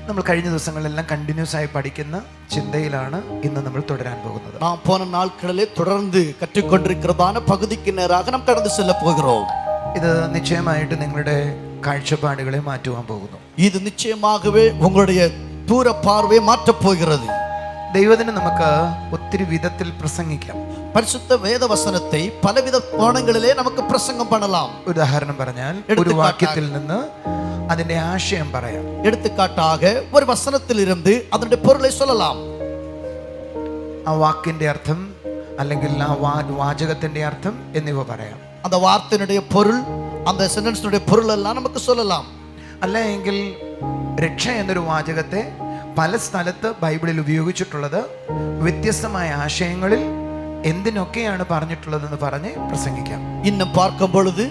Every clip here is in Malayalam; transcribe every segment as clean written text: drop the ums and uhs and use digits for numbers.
നമ്മൾ കഴിഞ്ഞ ദിവസങ്ങളിലെല്ലാം കണ്ടിന്യൂസ് ആയി പഠിക്കുന്ന ചിന്തയിലാണ് ഇന്ന് നമ്മൾ തുടരാൻ പോകുന്നത്. நாம் போன நாட்களிலே தொடர்ந்து கற்றுக்கொண்டிருக்கிறதான பகுதிக்கு நேராக நாம் கடந்து செல்ல போகிறோம். ഇത് നിശ്ചയമായിട്ട് നിങ്ങളുടെ കാഴ്ചപ്പാടുകളെ മാറ്റുവാൻ പോകുന്നു. இது நிச்சயமாகவே உங்களுடைய தூர பார்வையை மாற்றப் போகிறது. ദൈവത്തിന് നമുക്ക് ഒത്തിരി വിധത്തിൽ പ്രസംഗിക്കാം. பரிசுத்த வேத வசனத்தை பலவித கோணங்களிலே നമുക്ക് പ്രസംഗം பண்ணலாம். ഉദാഹരണം പറഞ്ഞാൽ ഒരു വാക്യത്തിൽ നിന്ന് അതിന്റെ ആശയം പറയാം. എടുത്തുകാട്ടാக ഒരു വസനത്തിലിருந்து അതിന്റെ പൊരുളை சொல்லலாம். ആ വാക്കിന്റെ അർത്ഥം അല്ലെങ്കിൽ ആ വാചകത്തിന്റെ അർത്ഥം എന്നിവ പറയാം. அந்த வார்த்தையினுடைய பொருள், அந்த சென்டென்ஸினுடைய பொருள் எல்லாம் നമുക്ക് சொல்லலாம். അല്ല എങ്കിൽ രക്ഷ എന്നൊരു വാചകത്തെ പല സ്ഥലത്ത് ബൈബിളിൽ ഉപയോഗിച്ചിട്ടുള്ളത് വ്യത്യസ്തമായ ആശയങ്ങളിൽ എന്തിനൊക്കെയാണ് പറഞ്ഞിട്ടുള്ളതെന്ന് പറഞ്ഞ് പ്രസംഗിക്കാം. இன்னும் பார்க்கும் பொழுது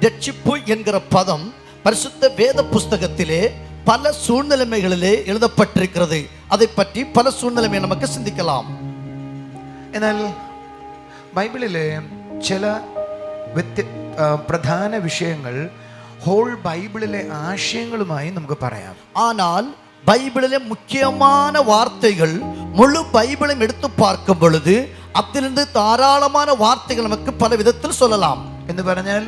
ரட்சிப்பு என்கிற பதம் பரிசுத்த வேத புஸ்தகத்திலே பல சூழ்நிலைகளிலே எழுதப்பட்டிருக்கிறது. அதை பற்றி பல சூழ்நிலையை നമുക്ക് ചിന്തിக்கலாம். എന്നാൽ ബൈബിളിലെ ചില പ്രധാന വിഷയങ്ങൾ ഹോൾ ബൈബിളിലെ ആശയങ്ങളുമായി നമുക്ക് പറയാം. ஆனால் பைபிளிலே முக்கியமான வார்த்தைகள் முழு பைபிளையும் எடுத்து பார்க்கும் பொழுது அதிலிருந்து தாராளமான வார்த்தைகள் நமக்கு பல விதத்தில் சொல்லலாம். എന്ന് പറഞ്ഞാൽ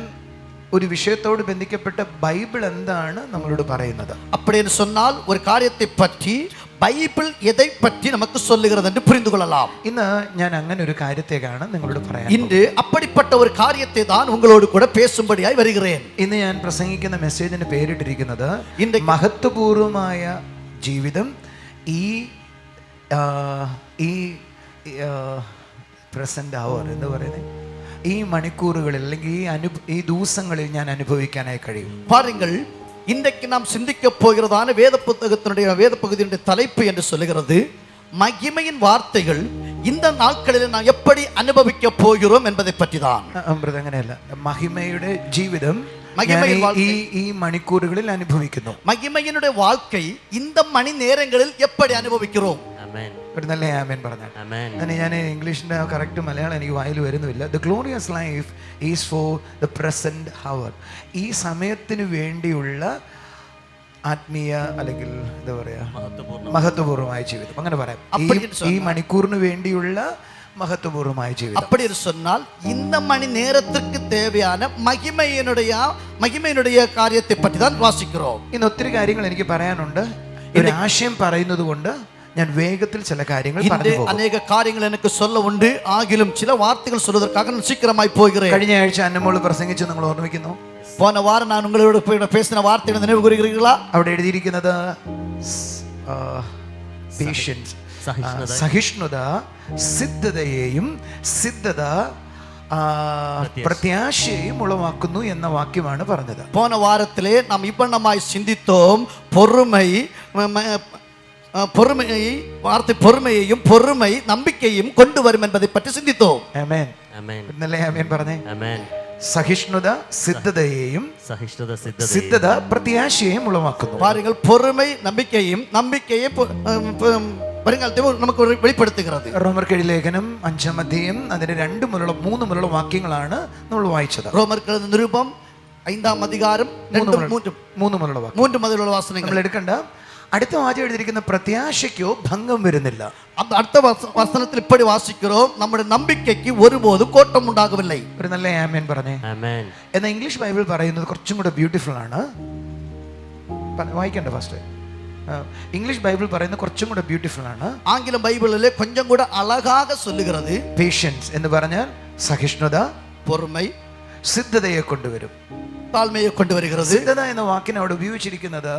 ഒരു വിഷയത്തോട് ബന്ധിക്കപ്പെട്ട ബൈബിൾ എന്താണ് നമ്മളോട് പറയുന്നത്? அப்படி என்று சொன்னால் ஒரு காரியத்தை பற்றி பைபிள் எதை பற்றி நமக்கு சொல்லுகிறது என்று புரிந்து கொள்ளலாம். ഇന്ന് ഞാൻ അങ്ങനെ ഒരു കാര്യത്തെയാണ് നിങ്ങളോട് പറയാൻ. இன்று அப்படிப்பட்ட ஒரு காரியத்தை தான் உங்களோடு கூட பேசும்படியாய் வருகிறேன். ഇന്ന് ഞാൻ പ്രസംഗിക്കുന്ന മെസ്സേജിന് പേരിട്ടിരിക്കുന്നത് മഹത്വപൂർവമായ ജീവിതം ഈ പ്രസന്റ് അവർ എന്ന് പറയുന്നത് ഈ മണിക്കൂറുകളിൽ അല്ലെങ്കിൽ ഈ ദിവസങ്ങളിൽ ഞാൻ അനുഭവിക്കാനായി കഴിയും. பாருங்கள், இன்றைக்கு நாம் சிந்திக்க போகிறதான வேத பகுதியினுடைய தலைப்பு என்று சொல்லுகிறது மகிமையின் வார்த்தைகள் இந்த நாட்களில் நாம் எப்படி அனுபவிக்க போகிறோம் என்பதை பற்றி தான். അങ്ങനെയല്ല, മഹിമയുടെ ജീവിതം ഈ മണിക്കൂറുകളിൽ അനുഭവിക്കുന്നു. മഹിമയുടെ வாழ்க்கை இந்த மணி நேரங்களில் எப்படி அனுபவிக்கிறோம்? ഒരു നല്ല ആമേൻ പറഞ്ഞാൽ. അങ്ങനെ ഞാൻ ഇംഗ്ലീഷിന്റെ കറക്റ്റ് മലയാളം എനിക്ക് വായിൽ വരുന്നില്ല. The glorious life is for the present hour. ഈ സമയത്തിന് വേണ്ടിയുള്ള ആത്മീയ അല്ലെങ്കിൽ എന്താ പറയാ മഹത്വപൂർവമായ ജീവിതം, അങ്ങനെ പറയാം. ഈ മണിക്കൂറിന് വേണ്ടിയുള്ള മഹത്വപൂർവമായ ജീവിതം. அப்படி சொன்னால் இந்த மணி நேரத்திற்கு தேவையான மகிமையினுடைய காரியத்தை பற்றி தான் வாசிக்கிறோம். ഇന്ന് ഒത്തിരി കാര്യങ്ങൾ എനിക്ക് പറയാനുണ്ട്. ഒരു ആശയം പറയുന്നത് കൊണ്ട് ഞാൻ വേഗത്തിൽ ചില കാര്യങ്ങൾ പറഞ്ഞു പോകും. അനേക കാര്യങ്ങൾ എനിക്ക് சொல்ல ഉണ്ട്. ആകിലും ചില വാർത്തകൾ சொல்வதற்காக நான் சீக்கிரமாய் போகிறேன். കഴിഞ്ഞ ആഴ്ച അന്നമോൾ പ്രസംഗിച്ചു, നിങ്ങൾ ഓർമ്മിക്കുന്നു? போன வாரம் நான் உங்களோட பேசின வார்த்தையை நினைவு கூறுகிறீர்களா? അവിടെ എഴുതിയിരിക്കുന്നത് പേഷ്യൻസ്, സഹിഷ്ണുത, സിദ്ധതയെയും സിദ്ധത പ്രത്യാശയെയും ഉളവാക്കുന്നു എന്ന വാക്യമാണ് പറഞ്ഞത്. போன வாரத்திலே நாம் இப்பண்ணமாய் சிந்தித்தோம். பொறுமையையும் பொறுமை നമ്പിക്കയും കൊണ്ടുവരും என்பதை பற்றி சிந்தித்தோம். ആമേൻ. ഇന്നലെ ആമേൻ പറഞ്ഞേ. സഹിഷ്ണുത സിദ്ധതയെയും സിദ്ധത പ്രത്യാശയെയും ഉളവാക്കുന്നു. பாருங்கள், பொறுமை நம்பிக்கையை നമുക്ക് വെളിപ്പെടുത്തുகிறது. റോമർക്കെഴുതിയ ലേഖനം 5-ാം അധ്യായം അതിന്റെ 2 മുതലുള്ള വാക്യങ്ങളാണ് നമ്മൾ വായിച്ചത്. റോമർക്കെഴുതിയ നിരുപം 5-ാം അധികാരം 3 മുതലുള്ള വചനങ്ങൾ നമ്മൾ എടുക്കണ്ട. അടുത്ത വാചകം എഴുതിയിരിക്കുന്ന പ്രത്യാശയ്ക്കോ ഭംഗം വരുന്നില്ല. അടുത്ത വചനത്തിൽ ഇപ്പടി വാസിக்கிறோம், നമ്മുടെ നമ്പിക്കയ്ക്ക് ഒരുപോലും കോട്ടം ഉണ്ടാകുന്നില്ല. ഒരു നല്ല ആമേൻ പറഞ്ഞേ. എന്നാൽ ഇംഗ്ലീഷ് ബൈബിൾ പറയുന്നത് കുറച്ചും കൂടെ ബ്യൂട്ടിഫുൾ ആണ്. വായിക്കണ്ട ഫസ്റ്റ്. ഇംഗ്ലീഷ് ബൈബിൾ പറയുന്നത് കുറച്ചും കൂടെ ബ്യൂട്ടിഫുൾ ആണ്. ആംഗ്ല ബൈബിളിലെ കൊഞ്ചം കൂടെ അഴകാക சொல்லுகிறது. പേഷ്യൻസ് എന്ന് പറഞ്ഞാൽ സഹിഷ്ണുത, പൊറുമൈ, സിദ്ധതയെ കൊണ്ടുവരും, താഴ്മയെ കൊണ്ടുവരുகிறது. സിദ്ധത എന്ന വാക്കിനെ അവിടെ ഉപയോഗിച്ചിരിക്കുന്നത്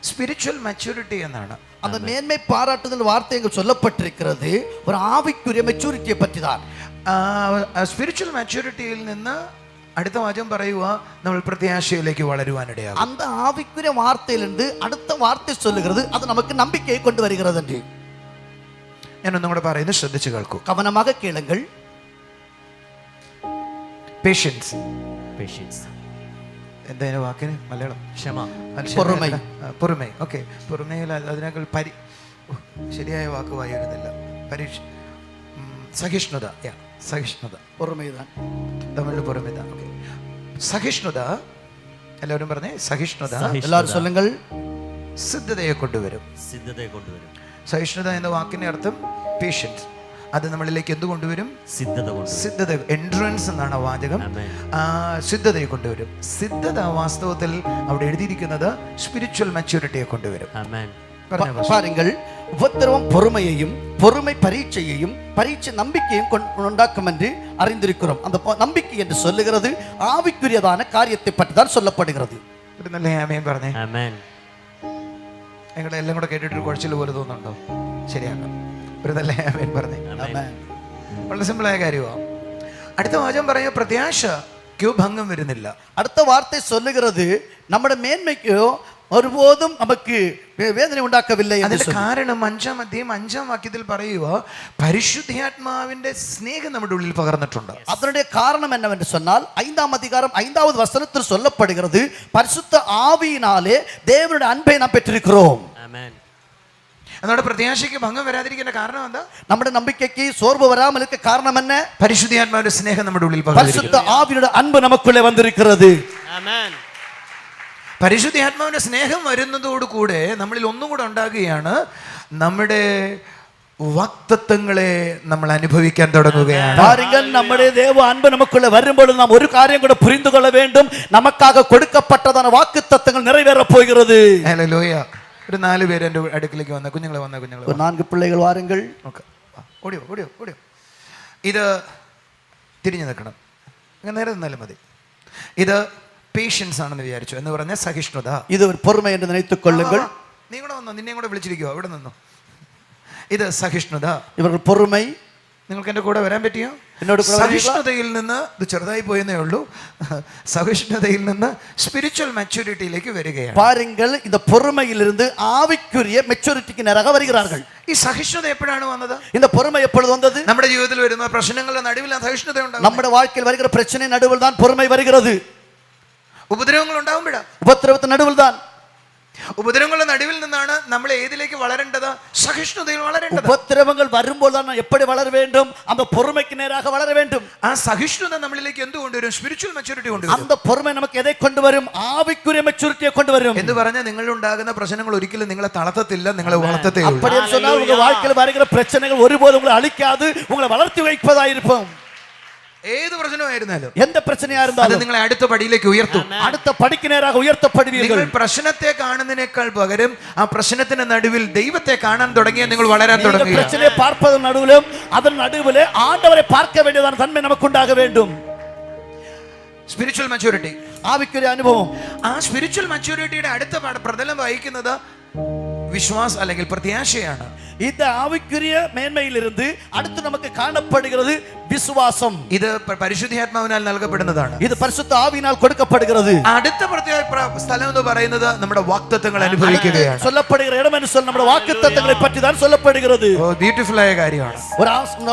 സ്പിരിച്വൽ മെച്യൂരിറ്റി എന്നാണ്. அந்த மேன்மை பாராட்டுதல் வார்த்தைகள் சொல்லப்பட்டிருக்கிறது ஒரு ஆவிக்குரிய மெச்சூரிட்டியை பற்றி தான். സ്പിരിച്വൽ മെച്യൂരിറ്റിയിൽ നിന്ന് അടുത്ത വാചകം പറയുക, നമ്മൾ പ്രത്യാശയിലേക്ക് വളരുവാനിടയാകും. அந்த ஆவிக்குரிய வார்த்தையிலிருந்து அடுத்த வார்த்தை சொல்லுகிறது, அது நமக்கு நம்பிக்கையை கொண்டு வருகிறது என்று. ഞാനൊന്നും കൂടെ പറയുന്നത് ശ്രദ്ധിച്ചു കേൾക്കൂ, கவனமாக கேளுங்கள். പേഷ്യൻസ്, എന്താ വാക്കിന് മലയാളം? ക്ഷമ, പൊറുമൈ. ഓക്കെ, പൊറുമയിൽ അതിനേക്കാൾ ശരിയായ വാക്ക് വായിരുന്നില്ല. സഹിഷ്ണുത, സഹിഷ്ണുത, തമിഴിൽ പൊറുമൈ. ഓക്കെ, സഹിഷ്ണുത. എല്ലാവരും പറഞ്ഞേ സഹിഷ്ണുത. എല്ലാവരും சொல்லுங்கள் സിദ്ധതയെ കൊണ്ടുവരും. സഹിഷ്ണുത എന്ന വാക്കിന്റെ അർത്ഥം പേഷ്യൻസ്. അത് നമ്മളിലേക്ക് എന്ത് കൊണ്ടുവരും? സിദ്ധത. എൻട്രൻസ് എന്നാണ് വാചകം. സിദ്ധതയെ കൊണ്ടുവരും. സിദ്ധത വാസ്തവത്തിൽ അവിടെ എഴുതിയിരിക്കുന്നത് സ്പിരിച്വൽ മെച്യൂരിറ്റിയെ കൊണ്ടുവരും. பாருங்கள், உபத்திரவம் பொறுமையையும், பொறுமை பரீட்சையையும், பரீட்சை நம்பிக்கையும் உண்டாக்கும் என்று அறிந்திருக்கிறோம். அந்த நம்பிக்கை என்று சொல்லுகிறது ஆவிக்குரியதான காரியத்தை பற்றி தான் சொல்லப்படுகிறது. ഒരു നല്ല ആമേൻ പറഞ്ഞേ. നിങ്ങളുടെ എല്ലാം കൂടെ കേട്ടിട്ട് കുഴച്ചിൽ പോലെ തോന്നുന്നുണ്ടോ? ശരിയാക്കാം. ഒരു നല്ല ആമേൻ പറഞ്ഞേ. വളരെ സിമ്പിളായ കാര്യമാണ്. അടുത്ത വാചകം പറയുക, പ്രത്യാശയ്ക്കോ ഭംഗം വരുന്നില്ല. അടുത്ത വാർത്ത சொல்லுகிறது നമ്മുടെ മേന്മയ്ക്കോ ഒരുപോതും നമുക്ക് വേദന ഉണ്ടാക്കവില്ല. അതിന്റെ കാരണം 5-ാം അധ്യായം 5-ാം വാക്യത്തിൽ പറയുക, പരിശുദ്ധാത്മാവിന്റെ സ്നേഹം നമ്മുടെ ഉള്ളിൽ പകർന്നിട്ടുണ്ട്. அதனுடைய காரணம் என்னவென்று சொன்னால் 5-ாம் அதிகாரம் 5வது வசனத்தில் சொல்லப்படுகிறது, பரிசுத்த ஆவியினாலே தேவனுடைய அன்பை நாம் பெற்றிருக்கிறோம். നമ്മുടെ പ്രത്യാശയ്ക്ക് ഭംഗം വരാതിരിക്കുന്ന കാരണം എന്താ? നമ്മുടെ നമ്പിക്കയ്ക്ക് സോർവ് വരാமல் இருக்க காரணம் என்ன? പരിശുദ്ധാത്മാവിന്റെ സ്നേഹം നമ്മുടെ ഉള്ളിൽ പകർന്നിരിക്കുന്നു. பரிசுத்த ஆவியுடைய அன்பு நமக்குள்ளே வந்திருக்கிறது. ആമേൻ. പരിശുദ്ധാത്മാവിന്റെ സ്നേഹം വരുന്നതോടുകൂടെ നമ്മളിൽ ഒന്നും കൂടെ ഉണ്ടാകുകയാണ്, നമ്മുടെ വാഗ്ദത്തങ്ങളെ നമ്മൾ അനുഭവിക്കാൻ തുടങ്ങുകയാണ്. பாருங்கள், நம்முடைய தேவ அன்பு நமக்குள்ள வரும்போது நாம் ஒரு காரியம் கூட புரிந்து கொள்ள வேண்டும், நமக்காக கொடுக்கப்பட்டதான வாக்குத்தத்தங்கள் நிறைவேற போகிறது. ഹല്ലേലൂയ. ഒരു 4 പേര് എൻ്റെ അടുക്കിലേക്ക് വന്ന കുഞ്ഞുങ്ങളെ ஒரு 4 பிள்ளைகள் வாருங்கள். ഓക്കെ, ഓടിയോ ഓടിയോ ഓടിയോ. ഇത് തിരിഞ്ഞു നിൽക്കണം, അങ്ങനെ നേരെ നിന്നാലും മതി. ഇത് പേഷ്യൻസ് ആണെന്ന് വിചാരിച്ചു, എന്ന് പറഞ്ഞ സഹിഷ്ണുത. ഇത് ഒരു പൊറുമ എന്ന് നിனைத்துக் കൊള്ളുங்கள். നീ കൂടെ വന്നോ, നിന്നെയും കൂടെ വിളിച്ചിരിക്കുവോ, ഇവിടെ നിന്നോ. ഇത് സഹിഷ്ണുത. ഇവർക്ക് പൊറുമൈ. നിങ്ങൾക്ക് എൻ്റെ കൂടെ വരാൻ പറ്റിയോ? എന്നോട് സഹിഷ്ണുതയിൽ നിന്ന്, ഇത് ചെറുതായി പോയെന്നേ ഉള്ളൂ, സഹിഷ്ണുതയിൽ നിന്ന് സ്പിരിച്വൽ മെച്യൂരിറ്റിയിലേക്ക് വരികയാണ്. பாருங்கள், இந்த பொறுமையிலிருந்து ஆவிக்குரிய மெச்சூரிட்டிக்கு நேராக வருகிறார்கள். ഈ സഹിഷ്ണുത എപ്പോഴാണ് വന്നത്? இந்த பொறுமை எப்பொழுது வந்தது? നമ്മുടെ ജീവിതത്തിൽ വരുന്ന പ്രശ്നങ്ങളുടെ നടുവിൽ സഹിഷ്ണുത ഉണ്ടാകും. നമ്മുടെ வாழ்க்கையில் வருகிற பிரச்சனை நடுவில் தான் பொறுமை வருகிறது. ഉപദ്രവങ്ങൾ ഉണ്ടാകുമ്പോഴാ, ഉപദ്രവത്തിന്റെ നടുവിൽ தான். ഉപദ്രവങ്ങളുടെ നടുവിൽ നിന്നാണ് നമ്മൾ ഏതിലേക്ക് വളരേണ്ടത്? സഹിഷ്ണുതയിൽ വളരേണ്ടത്. ഉപദ്രവങ്ങൾ വരുമ്പോൾ தான் எப்படி வளர வேண்டும்? அந்த பொறுமைக்கு நேராக வளர வேண்டும். ആ സഹിഷ്ണുത നമ്മളിലേക്ക് എന്ത് കൊണ്ടുവരും? സ്പിരിച്വൽ മെച്യൂരിറ്റി കൊണ്ടുവരും. அந்த பொறுமை நமக்கு எதை கொண்டு വരും? ആവിക്കുரிய മെച്യൂരിറ്റിയെ കൊണ്ടുവരും. എന്ന് പറഞ്ഞാൽ നിങ്ങളിൽ ഉണ്ടാകുന്ന പ്രശ്നങ്ങൾ ഒരിക്കലും നിങ്ങളെ തളർത്തത്തില്ല, നിങ്ങളെ വളർത്തത്തേ ഉള്ളൂ. அப்படி சொன்னால் உங்க வாழ்க்கையில் வருகிற பிரச்சனைகள் ஒருபோதும் உங்களை அழிக்காது, உங்களை வளர்த்தி வைப்பதாயிருக்கும். ഏത് പ്രശ്നമായിരുന്നാലും, எந்த பிரச்சனையா இருந்தாலும் അത് നിങ്ങളെ അടുത്ത പടിയിലേക്ക് ഉയർത്തും. അടുത്ത പടിക്ക് നേരാக ഉയർത്തപ്പെടുവീர்கள். നിങ്ങൾ പ്രശ്നത്തെ കാണുന്നതിനേക്കാൾ പകരം ആ പ്രശ്നത്തിന്റെ നടുവിൽ ദൈവത്തെ കാണാൻ തുടങ്ങിയ നിങ്ങൾ വളരാൻ തുടങ്ങുക. பிரச்சனையை பார்ப்பதன் நடுவிலும் அதன் நடுவிலே ஆண்டவரை பார்க்க வேண்டியதான தன்மை நமக்கு உண்டாக வேண்டும். സ്പിരിച്വൽ മെച്യൂരിറ്റി, ആവിക്കുரிய അനുഭവം. ആ സ്പിരിച്വൽ മെച്യൂരിറ്റിയുടെ അടുത്ത പ്രതലം വഹിക്കുന്നത് വിശ്വാസം അല്ലെങ്കിൽ പ്രത്യാശയാണ്. இந்த ஆவிக்குரிய മേന്മയിലിருந்து അടുത്ത് നമുക്ക് കാണപ്പെടുகிறது വിശ്വാസം. ഇത് പരിശുദ്ധാത്മാവിനാൽ നൽകപ്പെടുന്നതാണ്. ഇത് പരിശുദ്ധ ആവിയാൽ കൊടുക്കപ്പെടുகிறது. അടുത്ത സ്ഥലം എന്ന് പറയുന്നത് നമ്മുടെ വാഗ്ദത്തങ്ങൾ അനുഭവിക്കുകയാണ്. சொல்லப்படுகிற இடம் என்று சொல் നമ്മുടെ വാഗ്ദത്തങ്ങളെ പറ്റി தான் சொல்லப்படுகிறது. ബ്യൂട്ടിഫുൾ ആയ കാര്യമാണ്.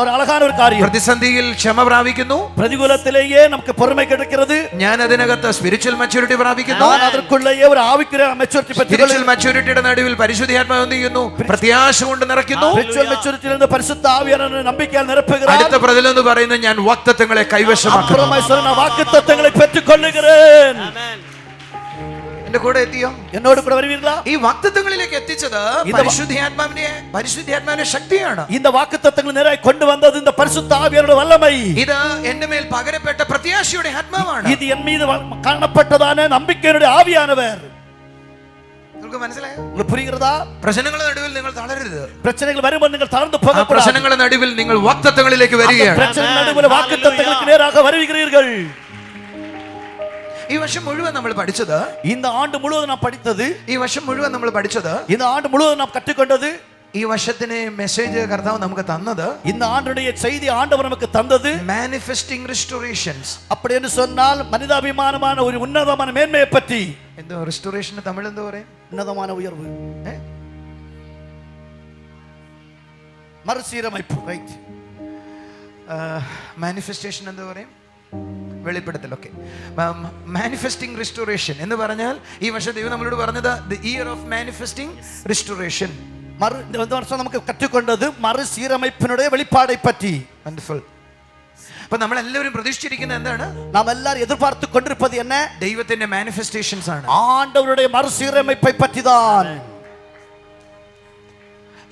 ஒரு அழகான ஒரு காரியம். പ്രതിസന്ധിയിൽ ക്ഷമ പ്രാപിക്കുന്നു, പ്രതികൂലത്തിലേயே നമുക്ക് പൊറുമ கிடைக்கிறது. ഞാൻ അതിനകത്ത് സ്പിരിച്വൽ മെച്യൂരിറ്റി പ്രാപിക്കുന്നു. ഞാൻ അതற்குள்ளேயே ഒരു ആവിക്കുரிய മെച്യൂരിറ്റി പറ്റി. സ്പിരിച്വൽ മെച്യൂരിറ്റിയുടെ നടുവിൽ പരിശുദ്ധാത്മാവ് എന്ത് ചെയ്യുന്നു? പ്രത്യാശ കൊണ്ട് നിറയ്ക്കുന്നു. സ്പിരിച്വൽ മെച്യൂരിറ്റിയിൽ പരിശുദ്ധ ആവിയാൽ നിറപ്പിക്കാൻ നിറപ്പുகிறார். അടുത്ത പ്രതലം എന്ന് പറയുന്നത് ഞാൻ വാഗ്ദത്തങ്ങളെ കൈവശമാക്കുന്നു. വാഗ്ദത്തങ്ങളെ പെറ്റുകൊള്ളുகிறேன். എന്റെ കൂടെ എത്തിയോ? എന്നോട് കൂടെ വരുവീர்களா? ഈ വാഗ്ദത്തങ്ങളിലേക്ക് എത്തിച്ചത് പരിശുദ്ധാത്മാവിന്റെ ശക്തിയാണ്. இந்த வாக்குத்தத்தங்களை നേരായി കൊണ്ടുവന്നത് இந்த பரிசுத்த ஆவியானோட வல்லமை. ഇത് എന്റെ മേൽ പകരപ്പെട്ട പ്രത്യാശയുടെ ആത്മാവാണ്. ഇത് എൻ മീது കാണപ്പെട്ടതാണ് നമ്പിക്കയുടെ ആവിയാനவர். നിങ്ങൾക്ക് മനസ്സിലായോ? உங்களுக்கு புரிகிறதா? പ്രശ്നങ്ങളുടെ നടുവിൽ നിങ്ങൾ തളരരുത്. பிரச்சனைகள் വരുമ്പോൾ നിങ്ങൾ തളർന്നു പോകരുത്. പ്രശ്നങ്ങളുടെ നടുവിൽ നിങ്ങൾ വാഗ്ദത്തങ്ങളിലേക്ക് വരികയാണ്. பிரச்சனைகள் நடுவில் வாக்குத்தத்தங்களுக்கு நேராக வருவீர்கள். ഈ വർഷം മുഴുവൻ നമ്മൾ പഠിച്ചത്, இந்த ஆண்டு முழுவதும் நாம் படித்தது, ഈ വർഷം മുഴുവൻ നമ്മൾ പഠിച്ചത്, இந்த ஆண்டு முழுவதும் நாம் கற்றுக்கொண்டது, ഈ വർഷത്തിന് മെസ്സേജ് കർത്താവ് നമുക്ക് തന്നത്, இந்த ஆண்டுடைய செய்தி ஆண்டவர் நமக்கு தந்தது manifesting restorations. அப்படி என்று சொன்னால் மனிதாபிமானமான ஒரு உன்னதமான மேன்மையை பற்றி. എന്തോ റിസ്റ്റോറേഷന് തമിഴ് എന്തോ പറയും? ഉന്നതமான ഉയർവ്, മറുസീരമൈപ്പ്. റൈറ്റ്. മാനിഫെസ്റ്റേഷൻ എന്തോ പറയും? വെളിപ്പെടുത്തൽ. ഓക്കെ. മാനിഫെസ്റ്റിംഗ് റിസ്റ്റോറേഷൻ എന്ന് പറഞ്ഞാൽ ഈ വർഷം ദൈവം നമ്മളോട് പറഞ്ഞത് the year of manifesting restoration. വർഷം നമുക്ക് കற்றுക്കൊണ്ടത് മറുസീരമൈപ്പിനുடைய വെളിപ്പാടை പറ്റി. വണ്ടർഫുൾ. അപ്പൊ നമ്മൾ എല്ലാവരും പ്രതീക്ഷിച്ചിരിക്കുന്നത് എന്താണ്? നാം എല്ലാവരും എതിർപാർத்து கொண்டிருப்பது என்ன? ദൈവത്തിന്റെ മാനിഫെസ്റ്റേഷൻസ് ആണ്. ആണ്ടവരുടെ മറുസീരമൈப்பை பற்றிதான்.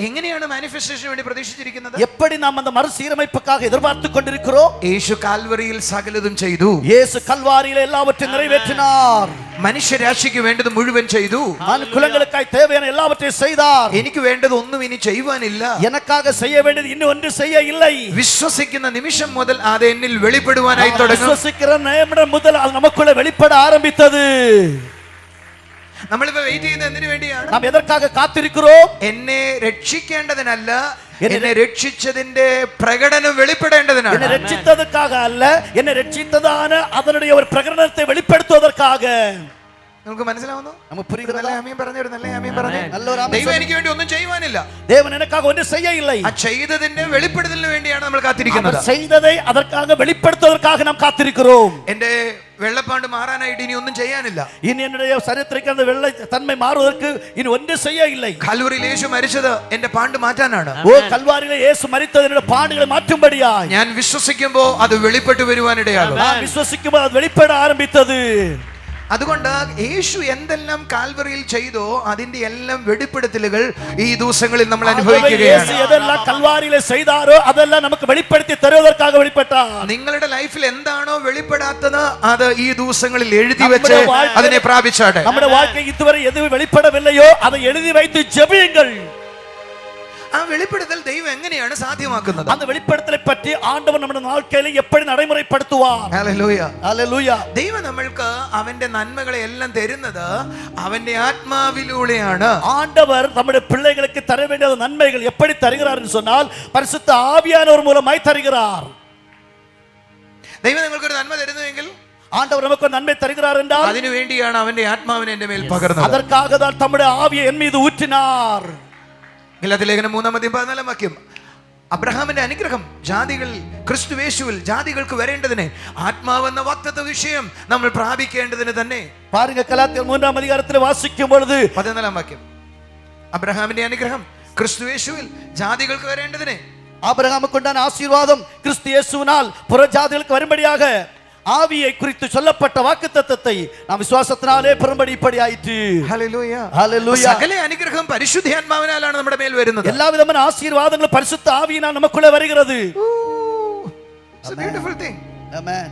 എങ്ങനെയാണ് മാനിഫെസ്റ്റേഷന് വേണ്ടി പ്രതീക്ഷിച്ചിരിക്കുന്നത്? எப்படி நாம் அந்த மறுசீரமைப்புக்காக எதிர்பார்த்து கொண்டிருக்கிறோம்? യേശു കാൽവറിയിൽ സകലതും ചെയ്തു. இயேசு கல்வாரியிலே எல்லாவற்றையும் நிறைவேற்றினார். മനുഷ്യരാശിക്ക് വേണ്ടത് മുഴുവൻ ചെയ്തു. குலங்களுக்காய் தேவையான எல்லாவற்றையும் செய்தார். എനിക്ക് വേണ്ടത് ഒന്നും ഇനി ചെയ്യുവാനില്ല. எனக்காக செய்ய வேண்டியது இன்னும் ஒன்று செய்ய இல்லை. വിശ്വസിക്കുന്ന നിമിഷം മുതൽ അത് എന്നിൽ വെളിപ്പെടുവാനായി തുടങ്ങും. விசுவாசிக்கிற நிமிடம் முதல் அது நமக்குள்ள வெளிப்பட ஆரம்பித்தது. നമ്മളിപ്പോ വെയിറ്റ് ചെയ്യുന്നത് എന്തിനു വേണ്ടിയാണ്? നാം എதற்காக കാത്തിരിக்கிறோம்? എന്നെ രക്ഷിക്കേണ്ടതിനല്ല, എന്നെ രക്ഷിച്ചതിന്റെ പ്രകടനം വെളിപ്പെടേണ്ടതിനാണ്. എന്നെ രക്ഷിച്ചതற்காக അല്ല, എന്നെ രക്ഷിച്ചതാണ് അതിനുடைய ഒരു പ്രകടനത്തെ വെളിപ്പെടുത്തുവதற்காக. നമുക്ക് മനസ്സിലാവുന്നു? നമുക്ക് പുരിയുന്നല്ല. ആമീൻ പറഞ്ഞിരുന്നല്ലേ? ആമീൻ പറഞ്ഞു. നല്ലൊരു ദൈവം എനിക്ക് വേണ്ടി ഒന്നും ചെയ്യുവാനില്ല. தேவன் எனக்காக ஒன்றும் செய்ய இல்லை. ആ ചെയ്തതിന്റെ വെളിപ്പെടുത്തലിന് വേണ്ടിയാണ് നമ്മൾ കാത്തിരിക്കുന്നത്. செய்ததை அதற்காக வெளிப்படுத்துவதற்காக நாம் காத்திருக்கிறோம். എന്റെ വെള്ളപ്പാണ്ട് മാറാനായിട്ട് ഇനി ഒന്നും ചെയ്യാനില്ല. ഇനി என்னுடைய ശരീരത്തിലേക്ക് அந்த வெள்ளை தன்மை மாறுவதற்கு இனி ஒன்றும் செய்ய இல்லை. കൽവറിയിൽ യേശു മരിച്ചത് എന്റെ പാണ്ട് മാറ്റാനാണ്. ഓ കൽവാരിയിലെ യേശു മരിച്ചത് என்னுடைய പാടുകളെ മാറ്റുம்படிയായി. ഞാൻ വിശ്വസിക്കുമ്പോൾ അത് വെളിപ്പെട്ടു വരുവാനിടയാകും. ഞാൻ വിശ്വസിക്കുമ്പോൾ അത് വെളിപ്പെട ആരംഭിച്ചത്. അതുകൊണ്ട് യേശു എന്തെല്ലാം കാൽവറിയിൽ ചെയ്തോ അതിന്റെ എല്ലാം വെളിപ്പെടുത്തലുകൾ ഈ ദിവസങ്ങളിൽ നമ്മൾ അനുഭവിക്കുകയാണ്. എതെല്ലാം കൽവാരിയിലെ ചെയ്താരോ അതെല്ലാം നമുക്ക് വെളിപ്പെടുത്തി തരുവதற்காக വെളിപ്പെട്ട. നിങ്ങളുടെ ലൈഫിൽ എന്താണോ വെളിപ്പെടാത്തത് അത് ഈ ദിവസങ്ങളിൽ എഴുതി വെച്ച് അതിനെ പ്രാപിച്ചാട്ടെ. നമ്മുടെ வாழ்க்கை இதுவரை எது வெளிப்படவில்லையோ அதை எழுதி வைத்து ஜெபியுங்கள். ആ വെളിപ്പെടുത്തൽ ദൈവം എങ്ങനെയാണ് സാധ്യമാക്കുന്നത്? அந்த வெளிப்படுத்தலை பற்றி ஆண்டவர் നമ്മുടെ வாழ்க்கையில எப்படி நடைமுறைப்படுத்துவார்? Hallelujah, hallelujah. ദൈവം നമ്മൾക്ക് അവന്റെ നന്മകളെ എല്ലാം തരുന്നത് അവന്റെ ആത്മാവിലൂടെയാണ്. ஆண்டவர் நம்முடைய பிள்ளைகளுக்கு தர வேண்டிய நன்மைகள் எப்படி தருகிறார் என்று சொன்னால் பரிசுத்த ஆவியானவர் மூலமாய் தருகிறார். ദൈവം നിങ്ങൾക്ക് ഒരു നന്മ തരുന്നുവെങ്കിൽ ஆண்டவர் நமக்கு நன்மை தருகிறார் என்றால் അതിനു വേണ്ടിയാണ് അവന്റെ ആത്മാവിനെ എന്റെ മേൽ പകർന്നത്. அதற்காக தான் தம்முடைய ஆவியை என் மீது ஊற்றினார். ഗലാത്യലേഖനം 3:14 അബ്രഹാമിന്റെ അനുഗ്രഹം ജാതികൾ ക്രിസ്തുയേശുവിൽ ജാതികൾക്ക് വരേണ്ടതിന് ആത്മാവെന്ന വാഗ്ദത്ത വിഷയം നമ്മൾ പ്രാപിക്കേണ്ടതിന് തന്നെ. பாருங்க கலாத்தியர் 3ஆம் அதிகாரத்தில் வாசிக்கும் பொழுது 14 അബ്രഹാമിന്റെ അനുഗ്രഹം ക്രിസ്തുയേശുവിൽ ജാതികൾക്ക് വരേണ്ടതിന്. ஆபிரகாமுக்கு உண்டான ஆசீர்வாதம் கிறிஸ்து இயேசுவினால் புறஜாதிகளுக்கு வரும்படியாக ஆவியை குறித்து சொல்லப்பட்ட வாக்குத்தத்தத்தை நாம் விசுவாசத்தினாலே பெறும்படி இப்படி ஆயிற்று. Hallelujah, hallelujah. സകല അനുഗ്രഹം പരിശുദ്ധാത്മാവിനാലാണ് നമ്മുടെ മേൽ വരുന്നത്. எல்லாவிதமான ஆசீர்வாதங்களும் பரிசுத்த ஆவியினால் நமக்குள்ளே வருகிறது. It's a beautiful thing. Amen.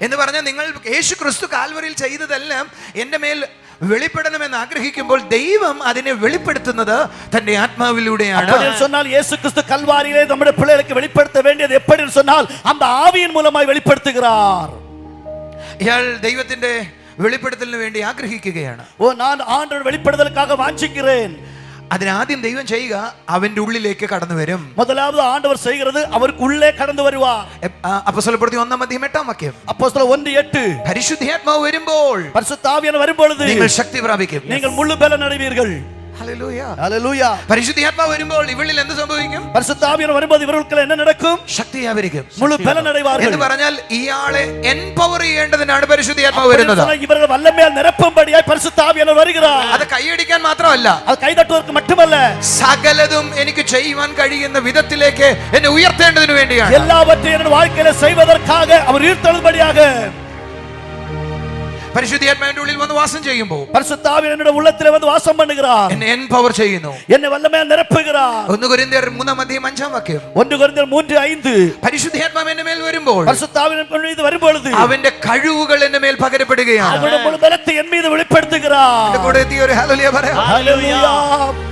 എന്ന് പറഞ്ഞാൽ നിങ്ങൾ യേശു ക്രിസ്തു കാൽവറിയിൽ ചെയ്തതെല്ലാം എന്റെ മേൽ വെളിപ്പെടണമെന്ന് ആഗ്രഹിക്കുമ്പോൾ ദൈവം അതിനെ വെളിപ്പെടുത്തുന്നത് തന്റെ ആത്മാവിലൂടെയാണ്. அப்படி சொன்னால் இயேசு கிறிஸ்து கல்வாரியிலே நம்முடைய பிள்ளைகளுக்கு வெளிப்படுத்த வேண்டியது எப்படி சொன்னால் அந்த ஆவியின் மூலமாய் வெளிப்படுத்துகிறார். ഇയാൾ ദൈവത്തിന്റെ വെളിപ്പെടുത്തലിന് വേണ്ടി ആഗ്രഹിക്കുകയാണ്. ஓ நான் ஆண்டவர் வெளிப்படுதலுக்காக வாஞ்சிக்கிறேன். അതിനാദ്യം ദൈവം ചെയ്യുക അവന്റെ ഉള്ളിലേക്ക് കടന്നു വരും. முதலாவது ஆண்டவர் செய்கிறது அவருக்கு உள்ளே கடந்து வருவார். അപ്പോസ്തലപ്രവൃത്തി 1:8 அப்போஸ்தலர் 1:8 പരിശുദ്ധാത്മാവ് വരുമ്പോൾ பரிசுத்த ஆவியானவர் வரும்பொழுது നിങ്ങൾ ശക്തി പ്രാപിക്കും. நீங்கள் முழு பலன் அடைவீர்கள். Hallelujah, hallelujah. പരിശുദ്ധാത്മാവ് വരുമ്പോൾ ഇവളിൽ എന്ത് സംഭവിക്കും? பரிசுத்த ஆவியானவர் வரும்போது இவர்களுக்கு என்ன நடக்கும்? ശക്തി ആവരിക്കും, முழு பலன் அடைவார்கள். എന്ന് പറഞ്ഞാൽ ഇയാളെ എംപവർ ചെയ്യേണ്ടതിനാണ് പരിശുദ്ധാത്മാവ് വരുന്നത്. இவர்கள் வல்லமையால் நிரப்பும்படியாய் பரிசுத்த ஆவியானவர் வருகிறார். അത് കൈയടിക്കാൻ മാത്രമല്ല, അത് കൈതട്ടുവർക്ക് மட்டுമല്ല, സകലതും എനിക്ക് ചെയ്യുവാൻ കഴിയുന്ന വിധത്തിലേക്ക് എന്നെ ഉയർത്തേണ്ടതിനു വേണ്ടിയാണ്. எல்லாவற்றையும் என் வாழ்க்கையில செய்வதற்காக அவர் உயர்த்தெழும்படியாக പരിശുദ്ധാത്മാവിന്റെ ഉള്ളിൽ വന്ന് വാസം ചെയ്യുമ്പോൾ பரிசுத்த ஆவியானவர் என்னுடைய உள்ளத்திலே வந்து வாசம் பண்ணுகிறார். എന്നെ എംപവർ ചെയ്യുന്നു, என்னை வல்லமையால் நிரப்புகிறார். 1 കൊരിന്ത്യർ 3:5 1 കൊരിന്ത്യർ 3:5 പരിശുദ്ധാത്മാവ് എന്റെ മേൽ വരുമ്പോൾ பரிசுத்த ஆவியானவர் மீது வரும்பொழுது അവന്റെ കഴിവുകൾ എന്റെ മേൽ പകരപ്പെടുകയാണ്. அவருடைய முழு பலத்தை എൻ மீது வெளிப்படுத்துகிறார். എന്റെ കൂടെ എത്തിയ ഒരു ഹല്ലേലൂയ പറയാം. ഹല്ലേലൂയ.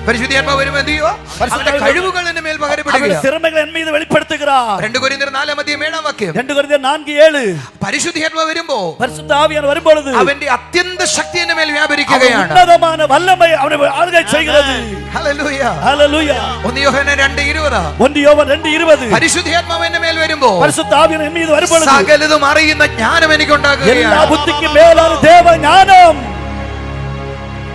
പരിശുദ്ധാത്മാവ് വരുമ്പോൾ എന്ത് ചെയ്യുക? അവന്റെ കഴിവുകൾ എന്റെ മേൽ പകരപ്പെടുകയാണ്. திறமைகளை എൻ மீது வெளிப்படுத்துகிறார். 2 കൊരിന്ത്യർ 4:7 2 കൊരിന്ത്യർ 4:7 പരിശുദ്ധാത്മാവ് വരുമ്പോൾ பரிசுத்த ஆவியானவர் வரும்பொழுது അവന്റെ അത്യന്ത ശക്തി എന്റെ മേൽ വ്യാപരിക്കുകയാണ്. ഉന്നതமான വല്ലமை അവനെ ആളുകை ചെയ്യുന്നത്. Hallelujah, hallelujah. 1 യോഹന്നാൻ 2:20 1 യോഹന്നാൻ 2:20 പരിശുദ്ധാത്മാവ് എന്റെ മേൽ വരുമ്പോൾ பரிசுத்த ஆவியானவர் என் மீது வரும்பொழுது സകലതും അറിയുന്ന ജ്ഞാനം എനിക്ക് எல்லா ഉണ്ടാകുകയാണ്. புத்திக்கும் மேலான தேவ ஞானம்.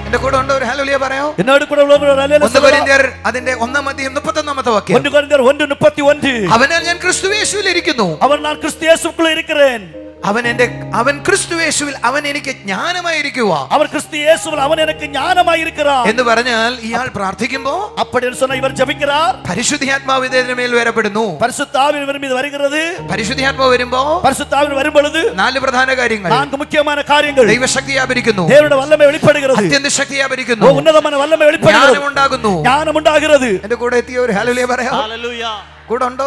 എന്റെ കൂടെ ഉണ്ട് ഒരു ഹല്ലേലൂയ പറയാമോ? എന്നോട് കൂടെ ഉള്ളവർ ഹല്ലേലൂയ 1 കൊരിന്ത്യർ അതിന്റെ 1:31 1 കൊരിന്ത്യർ 1:31 അവനാൽ ഞാൻ ക്രിസ്തുയേശുവിൽ ഇരിക്കുന്നു, அவர் நான் கிறிஸ்து இயேசுவுக்குள் இருக்கிறேன். അവൻ ക്രിസ്തുയേശുവിൽ അവൻ എനിക്ക് ജ്ഞാനമായിരിക്കുക. அவர் கிறிஸ்து இயேசுவில் அவன் எனக்கு ஞானமாய் இருக்கிறார் എന്ന് പറഞ്ഞാൽ ഇയാൾ പ്രാർത്ഥിക്കുമ്പോ அப்படி என்று சொன்ன ഇവർ ജപിக்கிறார். പരിശുദ്ധാത്മാവ് ഇതിന്റെ മേൽ വരപ്പെടുന്നു. பரிசுத்த ஆவி இவர் மீது வருகிறது. പരിശുദ്ധാത്മാവ് വരുമ്പോ பரிசுத்த ஆவி வரும் பொழுது 4 പ്രധാന കാര്യങ്ങൾ. 4 முக்கியமான காரியங்கள். ദൈവശക്തി വ്യാപരിക്കുന്നു, தேவனுடைய வல்லமை வெளிப்படுகிறது, അത്യന്ത ശക്തി വ്യാപരിക്കുന്നു, ഉന്നതമായ വല്ലമ വെളിപ്പെടുகிறது, ജ്ഞാനം ഉണ്ടാകുന്നു. ജ്ഞാനം ഉണ്ടാകുന്നത്. എന്റെ കൂടെ എത്തിയ ഒരു ഹല്ലേലൂയ പറയാം. ഹല്ലേലൂയ. കൂടെ ഉണ്ടോ?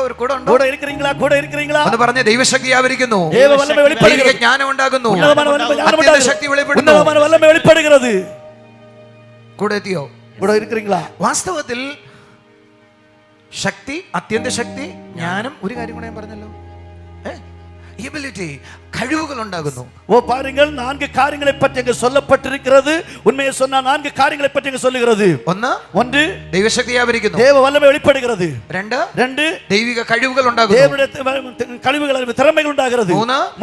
കൂടെ ഇരിக்கிறீங்களா? അത് പറഞ്ഞ ദൈവശക്തി വ്യാപരിക്കുന്നു, ദൈവ വല്ലമ വെളിപ്പെടുகிறது, ജ്ഞാനം ഉണ്ടാകുന്നു, ഉന്നതമായ വല്ലമ ജ്ഞാനം അത്യന്ത ഉണ്ടാകുന്നു, ശക്തി വെളിപ്പെടുന്നു. ഉന്നതമായ വല്ലമ വെളിപ്പെടുகிறது. കൂടെ എത്തിയോ? കൂടെ ഇരിக்கிறீங்களா? വാസ്തവത്തിൽ ശക്തി, അത്യന്ത ശക്തി, ജ്ഞാനം, ഒരു കാര്യം കൂടെ ഞാൻ പറഞ്ഞല്ലോ, എബിലിറ്റി, കഴിവുകൾ ഉണ്ടാകുന്നു. ஓ பாருங்கள், 4 காரியங்களை பற்றி அங்கு சொல்லப்பட்டிருக்கிறது. உண்மையை சொன்னா 4 காரியங்களை பற்றி அங்கு சொல்லுகிறது. ஒன்று ദൈവശക്തി വ്യാപരിക്കുന്നു, தேவ வல்லமை வெளிப்படுகிறது. 2 ദൈവിക കഴിവുകൾ ഉണ്ടാകുന്നു, தேவனுடைய കഴിവുകൾ திறமைகள் ഉണ്ടാகிறது.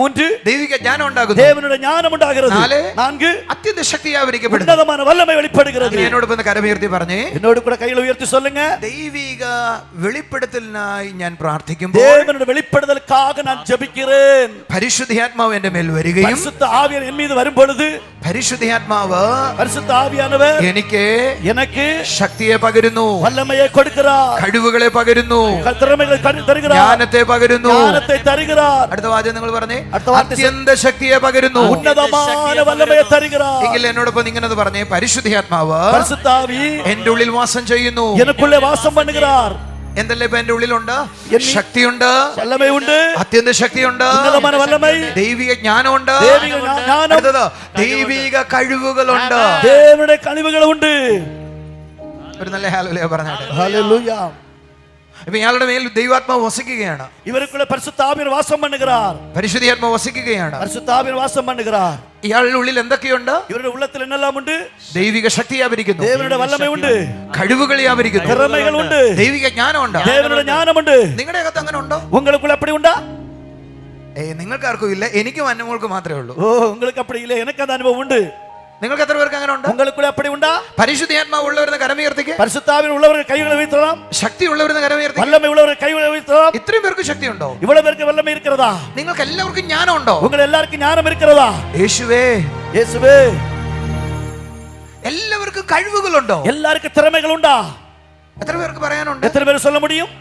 3 ദൈവിക ജ്ഞാനം ഉണ്ടാകുന്നു, தேவனுடைய ஞானம் ഉണ്ടാகிறது. 4 അത്യന്ത ശക്തി വ്യാപരിക്കപ്പെടുന്നു, ഉന്നതമായ വല്ലമ വെളിപ്പെടുகிறது. എന്നോട് വന്ന് കരമുയർത്തി പറഞ്ഞേ, എന്നോട് കൂടെ കൈകൾ ഉയർത്തി சொல்லுங்க. ദൈവിക വെളിപ്പെടുത്തലിനായി ഞാൻ പ്രാർത്ഥിക്കുമ്പോൾ தேவனுடைய வெளிப்படுதலுக்காக நான் ஜெபிக்கிறேன். പരിശുദ്ധാത്മാവ് എന്റെ മേൽ വരികയും பரிசுத்த ஆவியானவர் என் மீது வரும் பொழுது പരിശുദ്ധാത്മാവ് பரிசுத்த ஆவியானவர் എനിക്ക് ശക്തിയെ പകരുന്നു, வல்லமையை கொடுக்கிறார், കഴിവുകളെ പകരുന്നു, திறமைகளை தருகிறார், ജ്ഞാനത്തെ പകരുന്നു. ஞானத்தை தருகிறார். അടുത്ത വാചകം നിങ്ങൾ പറഞ്ഞേ, അത്യന്ത ശക്തിയെ പകരുന്നു, ഉന്നതമായ വല്ലമയെ തരുகிறார். എങ്കിൽ എന്നോടൊപ്പം ഇങ്ങനെ പറഞ്ഞേ, പരിശുദ്ധാത്മാവ് பரிசுத்த ஆவி എന്റെ ഉള്ളിൽ വാസം ചെയ്യുന്നു, எனக்குள்ளே வாசம் பண்ணுகிறார். എന്തല്ലേ ഇപ്പൊ എന്റെ ഉള്ളിലുണ്ട്? ശക്തിയുണ്ട്, വല്ലമൈ ഉണ്ട്, അത്യന്ത ശക്തിയുണ്ട്, ഉന്നതമായ വല്ലമൈ, ദൈവിക ജ്ഞാനമുണ്ട്, ദൈവിക കഴിവുകളുണ്ട്, ദൈവയുടെ കഴിവുകളുണ്ട്. ഒരു നല്ല ഹല്ലേലൂയ പറഞ്ഞാട്ടെ. ഹല്ലേലൂയ. ഇപ്പൊ ഇയാളുടെ മേൽ ദൈവാത്മാവ് വസിക്കുകയാണ്, ഇവർക്കുള്ള പരിശുദ്ധ ആവിയാനവർ വാസം பண்ணுகிறார், പരിശുദ്ധാത്മാവ് വസിക്കുകയാണ്, പരിശുദ്ധ ആവിയാനവർ വാസം பண்ணுகிறார். ഇയാളുടെ ഉള്ളിൽ എന്തൊക്കെയുണ്ട്? ഇവരുടെ ഉള്ളത്തിൽ എന്നെല്ലാം ഉണ്ട്? ദൈവിക ശക്തി വ്യാപരിക്കുന്നു, ദൈവയുടെ വല്ലമൈ ഉണ്ട്, കഴിവുകൾ വ്യാപരിക്കുന്നു, திறமைகள் ഉണ്ട്, ദൈവിക ജ്ഞാനമുണ്ട്. ദൈവയുടെ ജ്ഞാനമുണ്ട്. നിങ്ങളുടെ അകത്ത് അങ്ങനെ ഉണ്ടോ? ഉங்களுக்குள்ள அப்படி உண்டா? നിങ്ങൾക്ക് ആർക്കും ഇല്ല, എനിക്കും അന്നമോൾക്ക് മാത്രമേ ഉള്ളൂ. ஓ, உங்களுக்கு அப்படி இல்ல, எனக்கு அந்த அனுபவம் உண்டு. നിങ്ങൾക്ക് എത്ര പേർക്ക് അങ്ങനെ ഉണ്ട്? உங்களுக்குள்ள அப்படி உண்டா? പരിശുദ്ധാത്മാവ് ഉള്ളവരെന്ന് കരമുയർത്തിക്ക്. പരിശുദ്ധ ആവിയിൽ ഉള്ളവരുടെ കൈകളെ ഉയർത്തണം. ശക്തി ഉള്ളവരെന്ന് കരമുയർത്തിക്ക്. വല്ലമൈ ഉള്ളവരുടെ കൈകളെ ഉയർത്തണം. ഇത്രയും പേർക്ക് ശക്തി ഉണ്ടോ? ഇவ்வளவு പേർക്ക് വല്ലമൈ இருக்கிறதா? നിങ്ങൾക്ക് എല്ലാവർക്കും ജ്ഞാനം ഉണ്ടോ? ഉങ്ങൾ എല്ലാവർക്കും ജ്ഞാനം இருக்கிறதா? യേശുവേ, യേശുവേ. എല്ലാവർക്കും കഴിവുകളുണ്ടോ? എല്ലാവർക്കും തിறமைகள் ഉണ്ടോ? എത്ര പേർക്ക് പറയാനുണ്ട്? എത്ര പേര് சொல்ல முடியும்?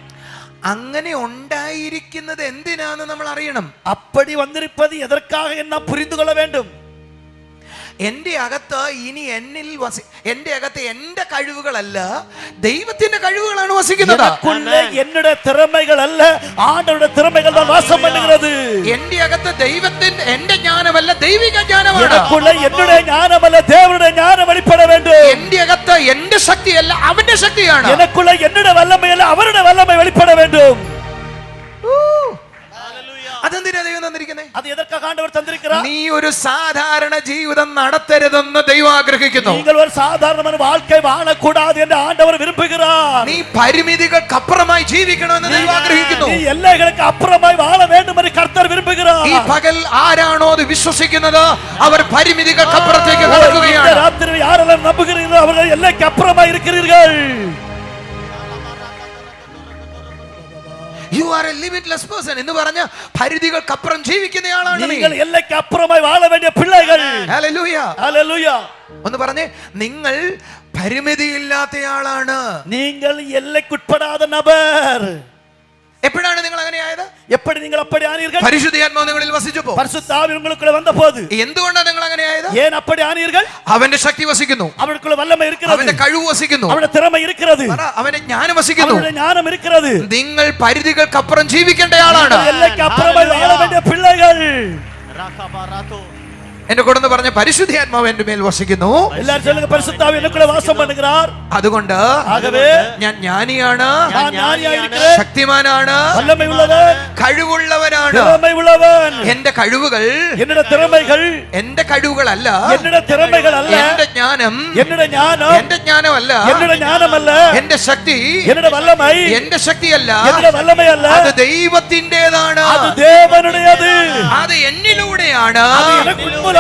അങ്ങനെ ഉണ്ടായിരിക്കുന്നത് എന്തിനാന്ന് നമ്മൾ അറിയണം. அப்படி வந்திருப்பது எதற்காக என்ன புரிந்து கொள்ள வேண்டும். എന്റെ അകത്ത് ഇനി എന്റെ അകത്ത് എന്റെ കഴിവുകളല്ല, ദൈവത്തിന്റെ കഴിവുകളാണ് വസിക്കുന്നത്. என்னுடைய திறமைகள் அல்ல, ஆண்டவருடைய திறமைகள் தான் வாசம் பண்ணுகிறது. എന്റെ അകത്ത് ദൈവത്തിന്റെ എന്റെ ജ്ഞാനമല്ല, ദൈവിക ജ്ഞാനമാണ്. எனக்குள்ள என்னுடைய ஞானம் அல்ல, தேவனுடைய ஞானம் வெளிப்பட வேண்டும். എന്റെ അകത്ത് എന്റെ ശക്തിയല്ല, അവന്റെ ശക്തിയാണ്. எனக்குள்ள என்னுடைய வல்லமை அல்ல, அவருடைய வல்லமை வெளிப்பட வேண்டும். അതെന്തിനാ ദൈവം തന്നിരിക്കുന്നത്? അത് എதற்காக ആണ്ടവർ തന്നിരിக்கிறார்? നീ ഒരു സാധാരണ ജീവിതം നടത്തരുതെന്ന് ദൈവം ആഗ്രഹിക്കുന്നു. നിങ്ങൾ ഒരു സാധാരണ வாழ்க்கை வாழக்கூடாது என்று ஆண்டவர் விரும்புகிறார். നീ പരിമിതികൾക്കപ്പുറമായി ജീവിക്കണമെന്ന് ദൈവം ആഗ്രഹിക്കുന്നു. നീ എല്ലകൾക്ക് അപ്പുറമായി വാഴ வேண்டும் എന്ന് കർത്താവ് വിരുമ്പുகிறாർ. ഈ പകൽ ആരാണോ അത് വിശ്വസിക്കുന്നത് അവർ പരിമിതികൾക്കപ്പുറത്തേക്ക് കടക്കുകയാണ്. രാത്രി ആരെല്ലാം നമ്പുகிறீர்களோ അവர்கள் എല്ലയ്ക്ക് അപ്പുറമായി இருக்கிறீர்கள். You are a limitless person എന്ന് പറഞ്ഞ പരിധികൾക്കപ്പുറം ജീവിക്കുന്നയാളാണ് നീ. നിങ്ങൾ എല്ലയ്ക്ക് അപ്പുറമായി വാഴ വേണ്ടിയ പിള്ളകൾ. Hallelujah, hallelujah. ഒന്ന് പറഞ്ഞേ, നിങ്ങൾ പരിമിതിയില്ലാത്തയാളാണ്. നിങ്ങൾ എല്ലയ്ക്കുட்படாத നബർ. എപ്പോഴാണ് നിങ്ങൾ അങ്ങനെ ആയത്? எப்படி நீங்கள் அப்படி ஆனீர்கள்? പരിശുദ്ധാത്മാവ് നിങ്ങളിൽ വസിച്ചപ്പോൾ, பரிசுத்த ஆவி உங்களுக்குள்ள வந்தபோது. എന്തുകൊണ്ടാണ് നിങ്ങൾ അങ്ങനെ ആയത്? ஏன் அப்படி ஆனீர்கள்? അവന്റെ ശക്തി വസിക്കുന്നു, அவருக்குள்ள வல்லமை இருக்கிறது, അവന്റെ കഴിവ് വസിക്കുന്നു, അവരുടെ திறமை இருக்கிறது, അവന്റെ ജ്ഞാനം വസിക്കുന്നു, അവരുടെ ജ്ഞാനം இருக்கிறது. നിങ്ങൾ പരിധികൾക്കപ്പുറം ജീവിക്കേണ്ടയാളാണ്. എല്ലയ്ക്ക് അപ്പുറമായി വാഴ വേണ്ടിയ പിള്ളകൾ. എന്റെ കൂടെ പറഞ്ഞ പരിശുദ്ധാത്മാവ് എന്റെ മേൽ വസിക്കുന്നു. എല്ലാവരും ചൊല്ലുക, പരിശുദ്ധ ആവി എനിക്കുള്ള വാസം பண்ணுகிறார். അതുകൊണ്ട് ഞാൻ ജ്ഞാനിയാണ്, ശക്തിമാനാണ്, കഴിവുള്ളവനാണ്. എന്റെ കഴിവുകൾ என்னுடைய திறமைகள் എന്റെ കഴിവുകളല്ല, என்னுடைய திறமைகள் அல்ல. എന്റെ ജ്ഞാനം என்னுடைய ஞானம் എന്റെ ജ്ഞാനമല്ല, என்னுடைய ஞானம் அல்ல. എന്റെ ശക്തി என்னுடைய வல்லமை എന്റെ ശക്തിയല്ല, என்னுடைய வல்லமை அல்ல. അത് ദൈവത്തിന്റേതാണ്, அது தேவனுடையது. അത് എന്നിലൂടെയാണ് அது எனக்கு மூலமாய்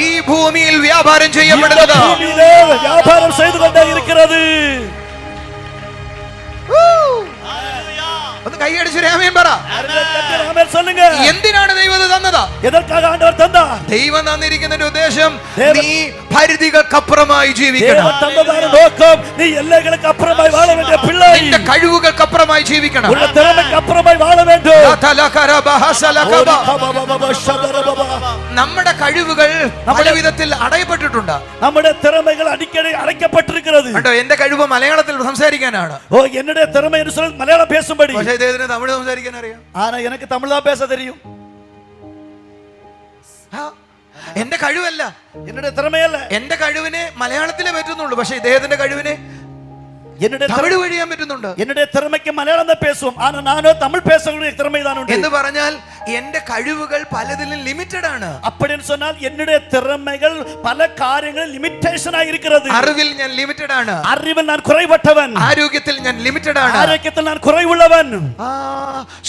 ഈ ഭൂമിയിൽ വ്യാപാരം ചെയ്യപ്പെടുന്നത്. ഭൂമിയിലെ വ്യാപാരം ചെയ്തുകൊണ്ടേ இருக்கிறது. ഒന്ന് കൈയടിച്ചൊരു ആമേൻ പറ. ആമേൻ சொல்லுங்க. എന്തിനാണ് ദൈവം ഇത് തന്നത്? എதற்காக ஆண்டவர் தந்தார்? ദൈവം തന്നിരിക്കുന്നതിന്റെ ഉദ്ദേശം നീ പരിധികൾക്കപ്പുറമായി ജീവിക്കണം. தேவன் தந்ததான நோக்கம் நீ எல்லைகளுக்கு அப்புறமாய் வாழ வேண்டிய பிள்ளை. നിന്റെ കഴിവുകൾക്കപ്പുറമായി ജീവിക്കണം. உள்ள திறமைக்கு அப்புறமாய் வாழ வேண்டும். നമ്മുടെ കഴിവുകൾ പല വിധത്തിൽ അടയപ്പെട്ടിട്ടുണ്ട്. നമ്മുടെ திறமைகள் அடிக்கடி அடைக்கப்பட்டிருக்கிறது. കണ്ടോ, എന്റെ കഴിവ് മലയാളത്തിൽ സംസാരിക്കാനാണ്. ஓ என்னுடைய திறமை என்று சொன்னால் மலையாளம் பேசும்படி. പക്ഷേ ഇദ്ദേഹത്തിന് തമിഴ് സംസാരിക്കാൻ അറിയാം. ஆனா எனக்கு தமிழ் தான் பேச தெரியும். എന്റെ കഴിവല്ല, என்னுடைய திறமையல்ல. എന്റെ കഴിവിനെ മലയാളത്തിലേ പറ്റുന്നുള്ളൂ. പക്ഷെ ഇദ്ദേഹത്തിന്റെ കഴിവിനെ என்னுடைய തമിഴ് വഴിയാൻ പറ്റുന്നുണ്ട്. என்னுடைய திறமைக்கு மலையாளம் தான் பேசுவோம். ஆனா நானோ தமிழ் பேசக்கூடிய திறமை தான் உண்டு. എന്ന് പറഞ്ഞാൽ എന്റെ കഴിവുകൾ പലതിലും ലിമിറ്റഡ് ആണ്. அப்படின்னு சொன்னால் என்னுடைய திறமைகள் பல காரியங்களில் லிமிட்டேஷனா இருக்கிறது. അറിവിൽ ഞാൻ ലിമിറ്റഡ് ആണ്. அறிவில் நான் குறைவற்றவன். ആരോഗ്യത്തിൽ ഞാൻ ലിമിറ്റഡ് ആണ്. ஆரோக்கியத்தில் நான் குறைவுள்ளவன்.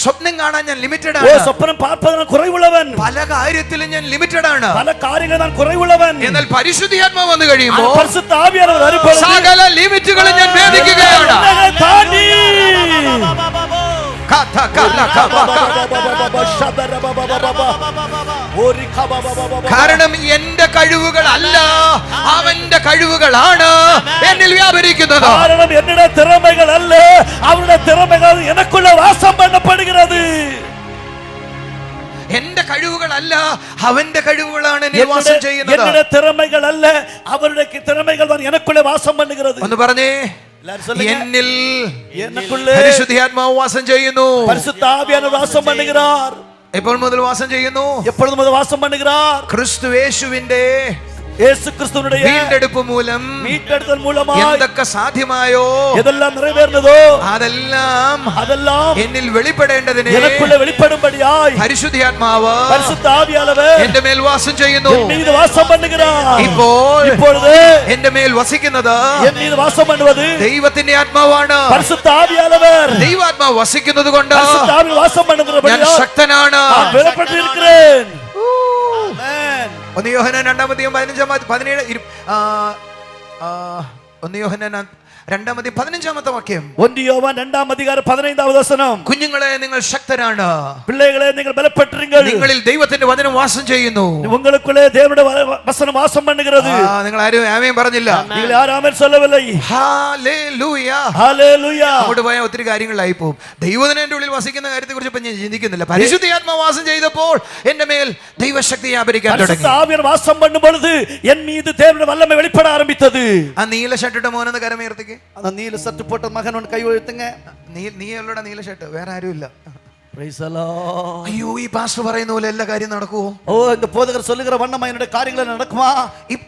സ്വപ്നം കാണാൻ ഞാൻ ലിമിറ്റഡ് ஓ ആണ്. சொப்பனம் பார்ப்பதில் நான் குறைவுள்ளவன். പല കാര്യത്തിലും ഞാൻ ലിമിറ്റഡ് ആണ്. பல காரியங்களில் நான் குறைவுள்ளவன். എന്നാൽ പരിശുദ്ധാത്മാവ് വന്നു കഴിയുമ്പോൾ பரிசுத்த ആവിയാനവർ വരുമ്പോൾ സകല ലിമിറ്റുകളും ഞാൻ ഭേദിക്കുകയാണ്. தாண்டி കാരണം എന്റെ കഴിവുകൾ അല്ല, അവന്റെ കഴിവുകളാണ് എന്നിൽ വ്യാപരിക്കുന്നത്. കാരണം என்னுடைய திறமைகள் அல்ல, அவருடைய திறமைகள் எனக்குள்ள வாசம் பண்ணப்படுகிறது. എന്റെ കഴിവുകളല്ല, അവന്റെ കഴിവുകളാണ് എന്നിൽ വാസം ചെയ്യുന്നത്. என்னுடைய திறமைகள் அல்ல, அவருடைய திறமைகள் தான் எனக்குள்ள வாசம் பண்ணுகிறது. ഒന്ന് പറഞ്ഞേ, എന്നിൽ പരിശുദ്ധാത്മാവ് വാസം ചെയ്യുന്നു. பரிசுத்த ஆவியானவர் வாசம் பண்ணுகிறார். എപ്പോൾ മുതൽ വാസം ചെയ്യുന്നു? எப்பொழுது முதல் வாசம் பண்ணுகிறார்? ക്രിസ്തു യേശുവിന്റെ இயேசு கிறிஸ்துவினுடைய വീണ്ടെടുപ്പ് മൂലം மீட்டெடுத்தல் மூலமாய் എന്തൊക്കെ സാധ്യമായോ எதெல்லாம் நிறைவேறினதோ അതെല്ലാം എന്നിൽ വെളിപ്പെടേണ്ടതിന് எனக்குள்ள வெளிப்படும்படியாய் പരിശുദ്ധാത്മാവ് பரிசுத்த ஆவியானவர் എന്റെ മേൽ വാസം ചെയ്യുന്നു. என் மீது வாசம் பண்ணுகிறார். இப்பொழுது എന്റെ മേൽ വസിക്കുന്നത് என் மீது வாசம் பண்ணுவது ദൈവത്തിന്റെ ആത്മാവാണ്. பரிசுத்த ஆவியானவர் ദൈവാത്മാവ് വസിക്കുന്നത് കൊണ്ട് பரிசுத்த ஆவி வாசம் ഞാൻ பண்ணுகிறபடியால் ശക്തനാണ്. நான் வெளிப்பட்டிருக்கிறேன். ஆமென். 1 യോഹന്നാൻ 2:15 1 യോഹന്നാൻ 2:15 വാക്യം. 1 யோவான் 2:15 வசனம். കുഞ്ഞുങ്ങളെ, നിങ്ങൾ ശക്തരാണ്. பிள்ளைகளே நீங்கள் பலப்பட்டிருங்கள். നിങ്ങളിൽ ദൈവത്തിന്റെ വചനം വാസം ചെയ്യുന്നു. உங்களுக்குள்ளே தேவனுடைய வசனம் வாசம் பண்ணுகிறது. നിങ്ങൾ ആരും ആമേൻ പറഞ്ഞില്ല. நீங்கள் யாரும் ஆமென் சொல்லவில்லை. ഹല്ലേലൂയ. ഹല്ലേലൂയ. അങ്ങോട്ട് പോയാൽ ഒത്തിരി കാര്യങ്ങളായി പോകും. ദൈവത്തിന് എന്റെ ഉള്ളിൽ വസിക്കുന്ന കാര്യത്തെ കുറിച്ച് ഇപ്പൊ ഞാൻ ചിന്തിക്കുന്നില്ല. പരിശുദ്ധാത്മാവ് വാസം ചെയ്തപ്പോൾ എന്റെ മേൽ ദൈവശക്തി വ്യാപരിക്കാൻ തുടങ്ങി. பரிசுத்த ஆவியானவர் வாசம் பண்ணும் பொழுது என் மீது தேவனுடைய வல்லமை வெளிப்பட ஆரம்பித்தது. ആ നീല ഷർട്ടിട്ട മോനെന്ന് കരമേർത്തിക്ക്. அந்த நீல சட்டை போட்ட மகன் ஒன்று கை உயர்த்துங்க. നീയുള്ള നീല ഷർട്ട്, വേറെ ആരും ഇല്ല. Praise the Lord. അയ്യോ, ഈ പാസ്റ്റർ പറയുന്ന പോലെ എല്ലാ കാര്യം നടക്കുവോ? ஓ இந்த போதகர் சொல்லுகிற வண்ணமா என்னுடைய காரியங்கள் நடக்குமா?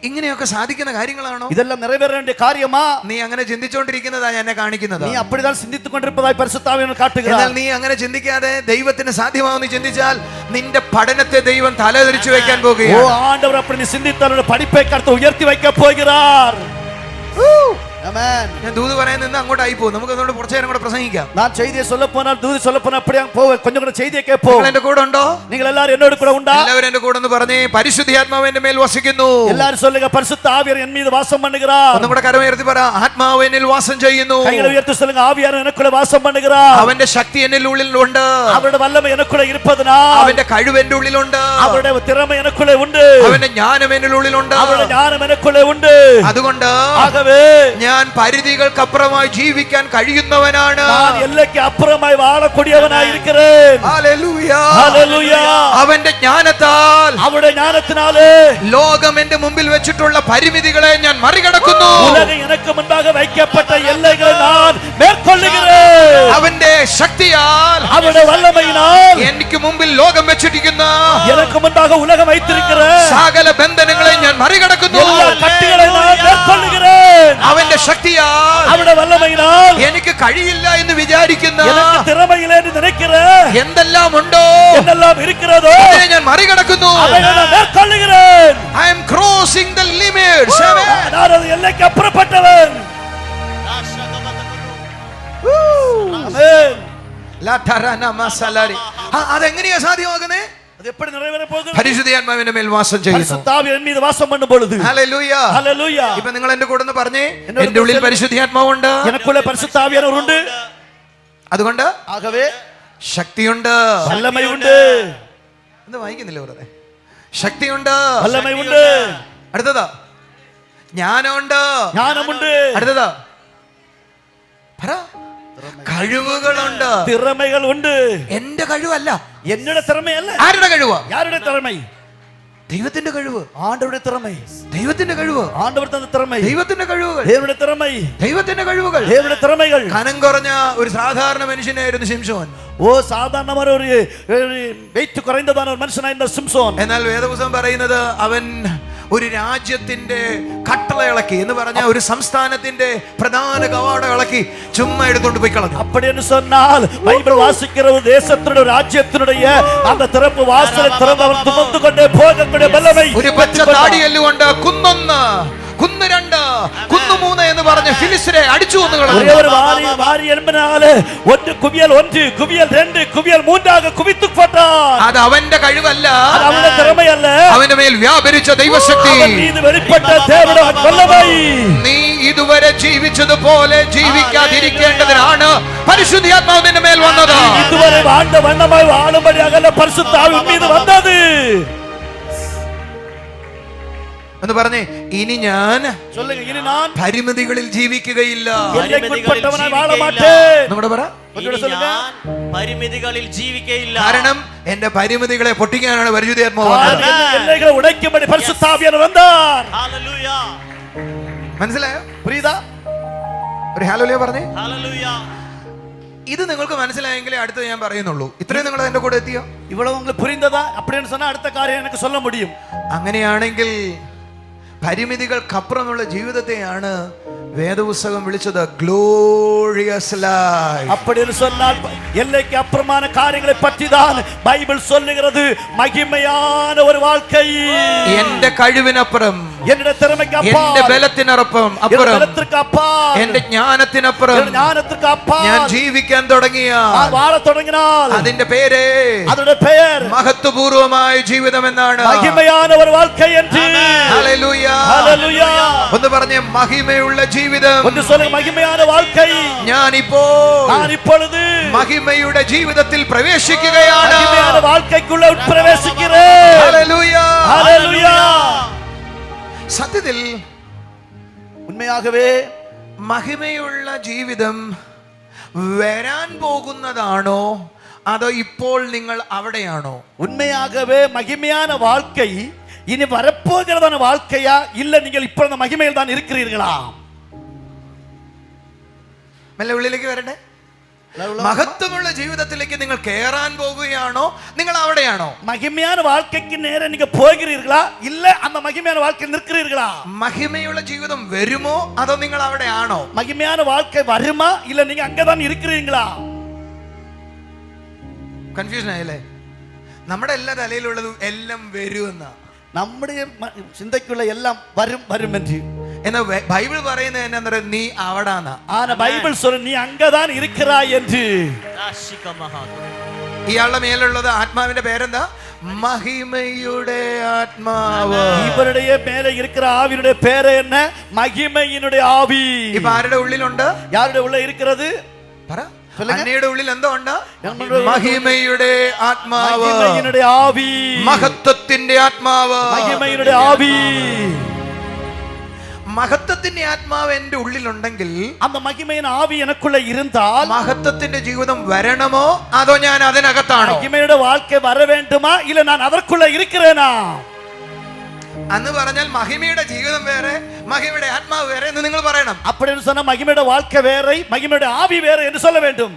ഇങ്ങനെയൊക്കെ സാധിക്കുന്ന കാര്യങ്ങളാണോ? இதெல்லாம் நிறைவேற வேண்டிய காரியமா? നീ അങ്ങനെ ചിന്തിച്ചുകൊണ്ടിരിക്കുന്നതാ എന്നെ കാണിക്കുന്നത്. நீ அப்படிதான் சிந்தித்துக் கொண்டிருப்பதாய் பரிசுத்த ஆவியானவர் காட்டுகிறார். എന്നാൽ നീ അങ്ങനെ ചിന്തിക്കാതെ ദൈവത്തിന് സാധ്യമാവുമെന്ന് ചിന്തിച്ചാൽ നിന്റെ പഠനത്തെ ദൈവം തലതിരിച്ചു വെക്കാൻ ஓ പോകുകയാണ്. ஆண்டவர் அப்படி நீ சிந்தித்தால் படிப்பை கர்த்தர் உயர்த்தி வைக்க போகிறார். ஆமென். ഞാൻ ദൂത് പറയാൻ നിന്ന് അങ്ങോട്ടായി പോകും. നമുക്ക് അതുകൊണ്ട് കുറച്ചു നേരം കൂടെ പ്രസംഗിക്കാം. நான் செய்தியை சொல்ல போனால் தூது சொல்ல போனால் அப்படியே போவேன். கொஞ்சம் கூட செய்தியை கேட்போம். നിങ്ങൾ എന്റെ കൂടെ ഉണ്ടോ? நீங்கள் எல்லாரும் என்னோட கூட உண்டா? എല്ലാവരും എന്റെ കൂടെ ഒന്ന് പറഞ്ഞേ, പരിശുദ്ധാത്മാവ് എന്റെ മേൽ വസിക്കുന്നു. எல்லாரும் சொல்லுங்க, பரிசுத்த ஆவியானவர் என் மீது வாசம் பண்ணுகிறார். ഒന്നും കൂടെ കരമുയർത്തി പറ, ആത്മാവ് എന്നിൽ വാസം ചെയ്യുന്നു. கைகளை உயர்த்தி சொல்லுங்க, ஆவியானவர் எனக்குள்ள வாசம் பண்ணுகிறார். അവന്റെ ശക്തി എന്നിൽ ഉള്ളിലുണ്ട്. அவருடைய வல்லமை எனக்குள்ள இருப்பதனால் അവന്റെ കഴിവ് എന്റെ ഉള്ളിലുണ്ട്. அவருடைய திறமை எனக்குள்ள உண்டு. അവന്റെ ജ്ഞാനം എന്നിൽ ഉള്ളിലുണ്ട്. அவருடைய ஞானம் எனக்குள்ள உண்டு. അതുകൊണ്ട് ஆகவே ഞാൻ പരിധികൾക്കപ്പുറമായി ജീവിക്കാൻ കഴിയുന്നവനാണ്. நான் எல்லைக்கு அப்புறமாய் வாழக்கூடியவனாய் இருக்கிறேன். ഹല്ലേലൂയ. ഹല്ലേലൂയ. അവന്റെ ജ്ഞാനത്താൽ, அவருடைய ஞானத்தினாலே ലോകം എന്റെ മുമ്പിൽ വെച്ചിട്ടുള്ള പരിമിതികളെ ഞാൻ മറികടക്കുന്നു. உலகம் எனக்கு முன்பாக வைக்கப்பட்ட எல்லைகளை நான் மேற்கொள்ளுகிறேன். അവന്റെ ശക്തിയാൽ, அவருடைய வல்லமையினால் എനിക്ക് മുമ്പിൽ ലോകം വെച്ചിരിക്കുന്ന எனக்கு முன்பாக உலகம் வைத்திருக்கிற സകല ബന്ധനങ്ങളെ ഞാൻ മറികടക്കുന്നു. எல்லா கட்டுகளை நான் மேற்கொள்ளுகிறேன். അവന്റെ ശക്തിയാൽ, அவருடைய வல்லமையினால் എനിക്ക് കഴിയില്ല എന്ന് വിചാരിക്കുന്ന எனக்கு திறமை இல்லை என்று நினைக்கிற എന്തെല്ലാം ഉണ്ടോ என்னெல்லாம் இருக்கிறதோ അതിനെ ഞാൻ മറികടക്കുന്നു. அவைகளை நான் மேற்கொள்ளுகிறேன். I am crossing the limits. நான் அது எல்லைக்கு அப்புறப்பட்டவன். ஆமென். അതെങ്ങനെയാ സാധ്യമാകുന്നേ? அது எப்படி நிறைவேற போகுது? പരിശുദ്ധാത്മാവിന്റെ മേൽ വാസം ചെയ്യുന്നു. பரிசுத்த ஆவி என் மீது வாசம் பண்ணும் பொழுது. ഹല്ലേലൂയ. ஹல்லேலூய. ഇപ്പൊ നിങ്ങൾ എന്റെ കൂടെ ഒന്ന് പറഞ്ഞേ, എന്റെ ഉള്ളിൽ പരിശുദ്ധാത്മാവുണ്ട്. எனக்குள்ள பரிசுத்த ஆவியானவர் உண்டு. അതുകൊണ്ട് ஆகவே ശക്തിയുണ്ട്. വല്ലമയുണ്ട്. എന്ത് വായിക്കുന്നില്ല വെറുതെ? ശക്തിയുണ്ട്, വല്ലമയുണ്ട്. അടുത്തതാ ജ്ഞാനമുണ്ട്, ജ്ഞാനമുണ്ട്. അടുത്തതാ പറ കഴിവുകളുണ്ട്. തിറമകൾ ഉണ്ട്. എന്റെ കഴിവല്ല, എന്നോട് തിറമയല്ല. ആരുടെ കഴിവ്? யாருடைய திறமை? ദൈവത്തിന്റെ കഴിവ്. ஆண்டவருடைய திறமை. ദൈവത്തിന്റെ കഴിവ്. ஆண்டவர் தந்த திறமை. ദൈവത്തിന്റെ കഴിവുകൾ. தேவனுடைய திறமை. ദൈവത്തിന്റെ കഴിവുകൾ. தேவனுடைய திறமைகள். കനം കുറഞ്ഞ ഒരു സാധാരണ മനുഷ്യനായിരുന്നു ശിംശോൻ. ഓ സാധാരണമായ ഒരു വെയിറ്റ് കുറഞ്ഞതാണ് ഒരു മനുഷ്യനായിരുന്ന സിംസോൻ. എന്നാൽ വേദപുസ്തകം പറയുന്നത് അവൻ ഒരു രാജ്യത്തിന്റെ കട്ടള ഇളക്കി എന്ന് പറഞ്ഞ ഒരു സംസ്ഥാനത്തിന്റെ പ്രധാന കവാടം ഇളക്കി ചുമ്മാ എടുത്തോണ്ട് പോയി കളഞ്ഞു. அப்படி என்று சொன்னால் பைபிள் வாசிக்கிற ஒரு தேசத்தினுடைய ராஜ்யத்தினுடைய அந்த திறப்பு வாசலை திறந்தவர் சுமந்து கொண்டே போகக்கூடிய வல்லமை. ഒരു പച്ച താടിയെല്ലുകൊണ്ട് കുന്നൊന്ന്, കുന്ന് രണ്ട്, കുന്നു മൂന്ന് എന്ന് പറഞ്ഞ് ഫിലിസ്തീനെ അടിച്ചു കൊന്നു കളഞ്ഞു. ஒரே ஒரு வாரி என்பதனால ஒன்று குவியல் ஒன்று குவியல் ரெண்டு குவியல் மூன்றாக குவித்து போட்டார். അത് അവന്റെ കഴിവല്ല, அது அவனுடைய திறமை அல்ல. അവന്റെ മേൽ വ്യാപരിച്ച ദൈവശക്തി. அவன் மீது வெளிப்பட்ட தேவனுடைய வல்லமை. നീ ഇതുവരെ ജീവിച്ചതുപോലെ ജീവിക്കാതിരിക്കേണ്ടതിനാണ് പരിശുദ്ധാത്മാവ് നിന്റെ മേൽ വന്നത്. இதுவரை வாழ்ந்த வண்ணமாய் வாழும்படியாக பரிசுத்த ஆவி உன் மீது வந்தது എന്ന് പറഞ്ഞേ, ഇനി ഞാൻ சொல்லுங்க. இனி நான் പരിമിതികളിൽ ജീവിക്കുകയില്ല. எல்லைக்குட்பட்டவனாய் வாழ மாட்டேன். നമ്മുടെ പറ, ഒന്നുകൂടെ சொல்லுங்க. പരിമിതികളിൽ ജീവിക്കയില്ല. കാരണം എന്റെ പരിമിതികളെ പൊട്ടിക്കാനാണ് പരിശുദ്ധാത്മാവ് വന്നത്. எல்லைகளை உடைக்கும்படி பரிசுத்த ஆவியானவர் வந்தார். ഹല്ലേലൂയ. മനസ്സിലായോ? புரியுதா? ഒരു ഹല്ലേലൂയ പറഞ്ഞേ. ഹല്ലേലൂയ. ഇത് നിങ്ങൾക്ക് മനസ്സിലായെങ്കിലേ അടുത്ത് ഞാൻ പറയുന്നുള്ളൂ. ഇത്രയും നിങ്ങൾ എന്റെ കൂടെ എത്തിയോ? இவ்வளவு உங்களுக்கு புரிந்ததா? அப்படின்னு சொன்னா அடுத்த காரியம் எனக்கு சொல்ல முடியும். അങ്ങനെയാണെങ്കിൽ പരിമിതികൾക്കപ്പുറമുള്ള ജീവിതത്തെയാണ് വേദപുസ്തകം വിളിച്ചത് ഗ്ലോറിയസ് ലൈഫ്. அப்படி என்று சொன்னால் எல்லைக்கு அப்புறமான காரியங்களை பற்றி தான் பைபிள் சொல்லுகிறது. மகிமையான ஒரு வாழ்க்கை. എന്റെ കഴിവിനപ്പുറം, என்னுடைய திறமைக்கு அப்பால், എന്റെ ബലത്തിനപ്പുറം, என்னுடைய பலத்திற்கு அப்பால், എന്റെ ജ്ഞാനത്തിനപ്പുറം என்னுடைய ஞானத்திற்கு அப்பால் ഞാൻ ജീവിക്കാൻ തുടങ്ങിയ நான் வாழத் தொடங்கினால் അതിന്റെ പേര് அதோட பெயர் മഹത്വപൂർവമായ ജീവിതം എന്നാണ്. மகிமையான ஒரு வாழ்க்கை என்று. ഹല്ലേലൂയ. ஹல்லேலூயா. ഒന്ന് പറഞ്ഞേ, മഹിമയുള്ള ജീവിതം. ஒன்று சொல்லுங்க, மகிமையான வாழ்க்கை. ഞാൻ இப்பொழுது മഹിമയുടെ ജീവിതത്തിൽ പ്രവേശിക്കുകയാണ്. மகிமையான வாழ்க்கைக்குள்ள பிரவேசிக்கிறேன். ഹല്ലേലൂയ. ஹல்லேலூயா. സത്യത്തിൽ உண்மையாகவே മഹിമയുള്ള ജീവിതം വരാൻ പോകുന്നതാണോ അതോ ഇപ്പോൾ നിങ്ങൾ അവിടെയാണോ? உண்மையாகவே மகிமையான வாழ்க்கை இனி வரப்போகிறதான வாழ்க்கையா இல்ல நீங்கள் இப்போ அந்த மகிமையில் தான் இருக்கிறீர்களா? മെല്ലെ ഉള്ളിലേക്ക് വരട്ടെ. മഹത്വമുള്ള ജീവിതത്തിലേക്ക് നിങ്ങൾ കയറാൻ പോകുകയാണോ, നിങ്ങൾ അവിടെയാണോ? மகிமையான வாழ்க்கைக்கு நேரா நீங்க போகிறீர்களா இல்ல அந்த மகிமையான வாழ்க்கையில் நிற்கிறீர்களா? മഹിമയുള്ള ജീവിതം വരുമോ അതോ നിങ്ങൾ അവിടെയാണോ? மகிமையான வாழ்க்கை வருமா இல்ல நீங்க அங்கதான் இருக்கிறீங்களா? കൺഫ്യൂഷൻ ആയല്ലേ? നമ്മുടെ എല്ലാ തലയിലുള്ളത് എല്ലാം വരുമെന്ന, நம்முடைய சிந்தைக்குள்ள எல்லாம் வரும் வரும் என்று. എന്നാ ബൈബിൾ പറയുന്നത് എന്നാ പറയുക, നീ അവിടാന്നാ. ஆனா பைபிள் சொல்ற நீ அங்கதான் இருக்கிறாய் என்று. രാശിക മഹാത്മ. ഇയാളുടെ മേലുള്ളത് ആത്മാവിന്റെ പേരെന്താ? മഹിമയുടെ ആത്മാവ്. இவருடைய மேலே இருக்கிற ஆவியினுடைய பேர் என்ன? மகிமையினுடைய ஆவி. ഇപ്പൊ ആരുടെ ഉള്ളിലുണ്ട്? யாருடைய உள்ள இருக்கிறது? പറ. അന്നയുടെ ഉള്ളിൽ എന്തോ ഉണ്ട്? നമ്മുടെ മഹിമയുടെ ആത്മാവ്, மகிமையினுடைய ஆவி, മഹത്വത്തിന്റെ ആത്മാവ്. மகிமையினுடைய ஆவி. മഹത്വത്തിന്റെ ആത്മാവ് എന്റെ ഉള്ളിലുണ്ടെങ്കിൽ, அந்த மகிமையின் ஆவி எனக்குள்ள இருந்தால் മഹത്വത്തിന്റെ ജീവിതം വരണമോ അതോ ഞാൻ അതിനകത്താണോ? மகிமையோட வாழ்க்கை வர வேண்டுமா இல்ல நான் அதற்குள்ள இருக்கிறேனா? അന്ന് പറഞ്ഞാൽ മഹിമയുടെ ജീവിതം വേറെ, മഹിമയുടെ ആത്മാവ് വേറെ എന്ന് നിങ്ങൾ പറയണം. அப்படின்னு சொன்னா மகிமையோட வாழ்க்கை வேற, மகிமையோட ஆவி வேற என்று சொல்ல வேண்டும்.